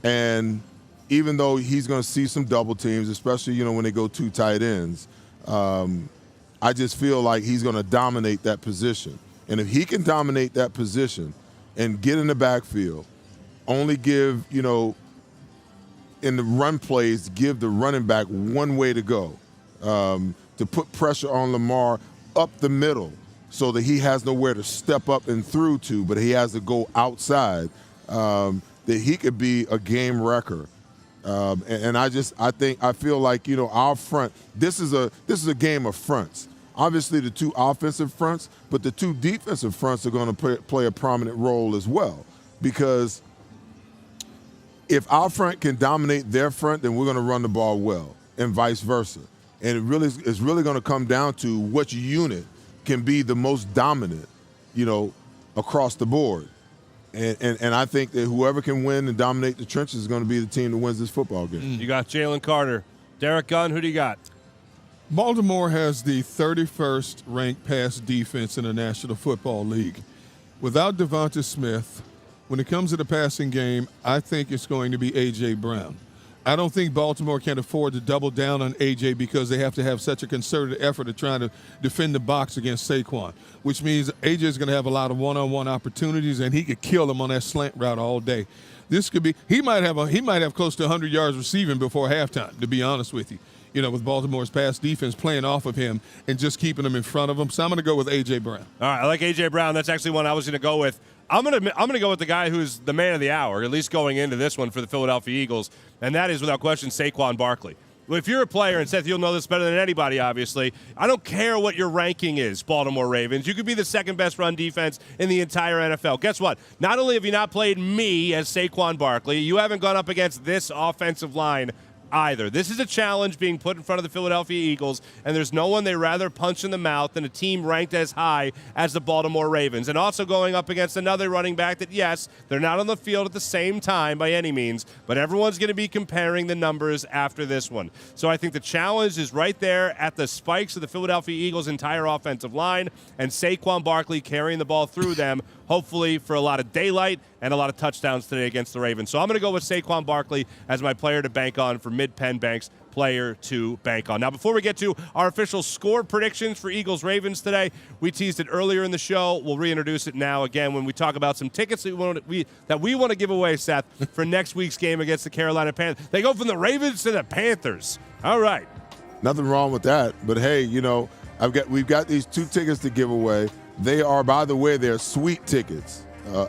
And even though he's going to see some double teams, especially, you know, when they go two tight ends, I just feel like he's going to dominate that position. And if he can dominate that position and get in the backfield, only give, you know, in the run plays, give the running back one way to go, to put pressure on Lamar up the middle so that he has nowhere to step up and through to, but he has to go outside, that he could be a game wrecker. And I feel like, you know, our front, this is a game of fronts. Obviously the two offensive fronts, but the two defensive fronts are going to play a prominent role as well, because if our front can dominate their front, then we're going to run the ball well, and vice versa. And it's really going to come down to which unit can be the most dominant, you know, across the board. And I think that whoever can win and dominate the trenches is going to be the team that wins this football game. You got Jalen Carter. Derrick Gunn, who do you got? Baltimore has the 31st ranked pass defense in the National Football League. Without Devonta Smith, when it comes to the passing game, I think it's going to be A.J. Brown. I don't think Baltimore can afford to double down on A.J. because they have to have such a concerted effort of trying to defend the box against Saquon, which means A.J. is going to have a lot of one-on-one opportunities, and he could kill them on that slant route all day. This could be – he might have close to 100 yards receiving before halftime, to be honest with you. You know, with Baltimore's pass defense playing off of him and just keeping him in front of him. So I'm going to go with A.J. Brown. All right, I like A.J. Brown. That's actually one I was going to go with. I'm gonna go with the guy who's the man of the hour, at least going into this one for the Philadelphia Eagles, and that is, without question, Saquon Barkley. If you're a player, and Seth, you'll know this better than anybody, obviously, I don't care what your ranking is, Baltimore Ravens. You could be the second best run defense in the entire NFL. Guess what? Not only have you not played me as Saquon Barkley, you haven't gone up against this offensive line either. This is a challenge being put in front of the Philadelphia Eagles, and there's no one they rather punch in the mouth than a team ranked as high as the Baltimore Ravens. And also going up against another running back that, yes, they're not on the field at the same time by any means, but everyone's going to be comparing the numbers after this one. So I think the challenge is right there at the spikes of the Philadelphia Eagles' entire offensive line, and Saquon Barkley carrying the ball through them, hopefully for a lot of daylight and a lot of touchdowns today against the Ravens. So I'm going to go with Saquon Barkley as my player to bank on for Mid-Penn Bank's player to bank on. Now, before we get to our official score predictions for Eagles-Ravens today, we teased it earlier in the show. We'll reintroduce it now again when we talk about some tickets that we want to give away, Seth, for next week's game against the Carolina Panthers. They go from the Ravens to the Panthers. All right. Nothing wrong with that. But, hey, you know, we've got these two tickets to give away. They are, by the way, they're sweet tickets.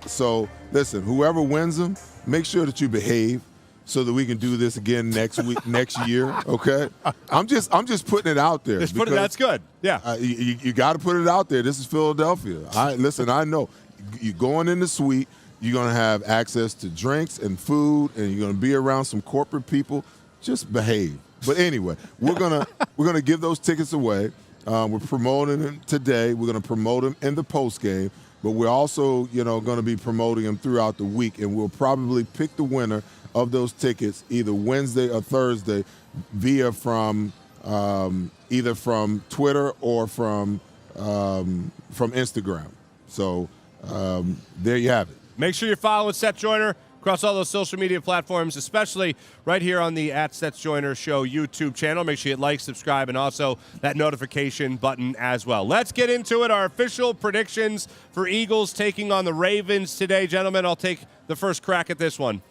So, listen, whoever wins them, make sure that you behave so that we can do this again next week, next year, okay? I'm just putting it out there. That's good, yeah. You got to put it out there. This is Philadelphia. Listen, I know. You're going in the suite. You're going to have access to drinks and food, and you're going to be around some corporate people. Just behave. But anyway, we're gonna give those tickets away. We're promoting them today. We're going to promote them in the post game, but we're also, you know, going to be promoting them throughout the week, and we'll probably pick the winner of those tickets either Wednesday or Thursday via from either from Twitter or from Instagram. So there you have it. Make sure you're following Seth Joyner across all those social media platforms, especially right here on the @Seth Joyner Show YouTube channel. Make sure you like, subscribe, and also that notification button as well. Let's get into it. Our official predictions for Eagles taking on the Ravens today. Gentlemen, I'll take the first crack at this one.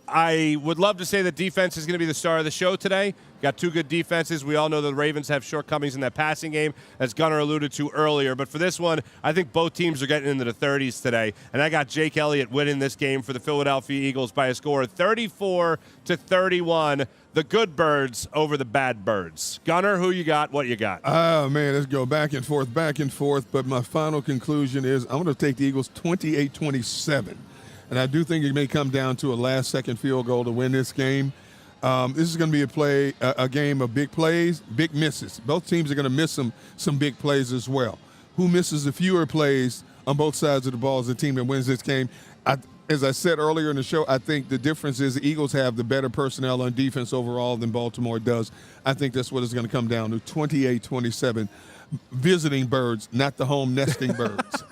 I would love to say that defense is going to be the star of the show today. Got two good defenses. We all know the Ravens have shortcomings in that passing game, as Gunner alluded to earlier. But for this one, I think both teams are getting into the 30s today. And I got Jake Elliott winning this game for the Philadelphia Eagles by a score of 34-31. The good birds over the bad birds. Gunner, who you got? What you got? Oh, man, let's go back and forth. But my final conclusion is I'm going to take the Eagles 28-27. And I do think it may come down to a last-second field goal to win this game. This is going to be a game of big plays, big misses. Both teams are going to miss some big plays as well. Who misses the fewer plays on both sides of the ball is the team that wins this game. As I said earlier in the show, I think the difference is the Eagles have the better personnel on defense overall than Baltimore does. I think that's what it's going to come down to, 28-27. Visiting birds, not the home nesting birds.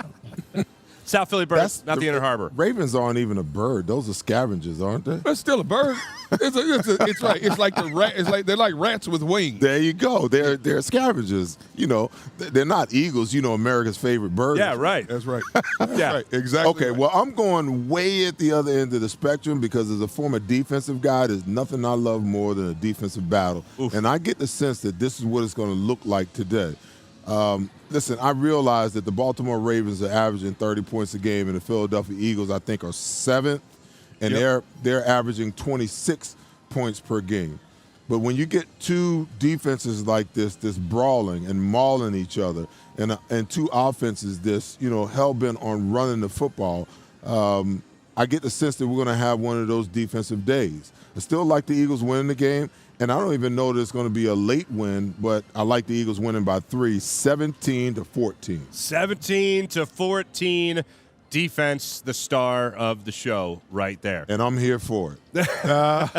South Philly birds, not the Inner Harbor. Ravens aren't even a bird; those are scavengers, aren't they? That's still a bird. It's right. It's like the rat. It's like they're like rats with wings. There you go. They're scavengers. You know, they're not eagles. You know, America's favorite bird. Yeah, right. That's right. Yeah, right. Exactly. Okay. Right. Well, I'm going way at the other end of the spectrum because as a former defensive guy, there's nothing I love more than a defensive battle, and I get the sense that this is what it's going to look like today. Listen, I realize that the Baltimore Ravens are averaging 30 points a game, and the Philadelphia Eagles, I think, are 7th, and they're averaging 26 points per game. But when you get two defenses like this brawling and mauling each other, and two offenses hell-bent on running the football, I get the sense that we're going to have one of those defensive days. I still like the Eagles winning the game. And I don't even know that it's going to be a late win, but I like the Eagles winning by 3, 17-14. 17-14. Defense, the star of the show right there. And I'm here for it.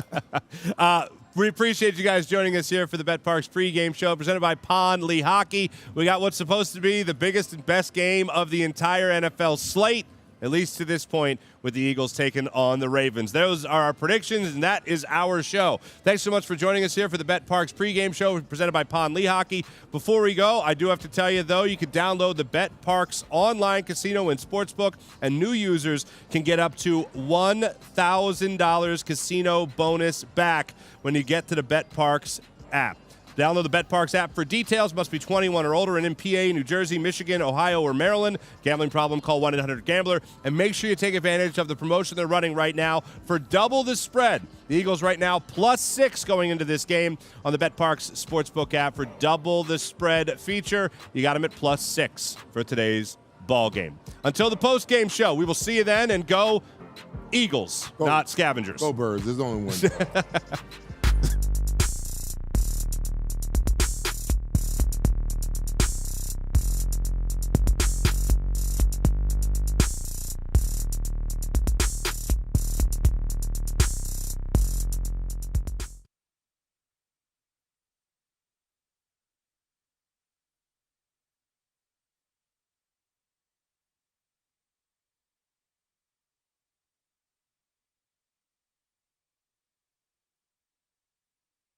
We appreciate you guys joining us here for the betPARX pregame show presented by Lehocky. We got what's supposed to be the biggest and best game of the entire NFL slate, at least to this point, with the Eagles taking on the Ravens. Those are our predictions, and that is our show. Thanks so much for joining us here for the betPARX pregame show presented by Lehocky. Before we go, I do have to tell you, though, you can download the betPARX online casino and sportsbook, and new users can get up to $1,000 casino bonus back when you get to the betPARX app. Download the betPARX app for details. Must be 21 or older and in PA, New Jersey, Michigan, Ohio, or Maryland. Gambling problem, call 1-800-GAMBLER. And make sure you take advantage of the promotion they're running right now for double the spread. The Eagles right now +6 going into this game on the betPARX Sportsbook app for double the spread feature. You got them at +6 for today's ball game. Until the post-game show, we will see you then, and go Eagles, not scavengers. Go Birds. There's only one.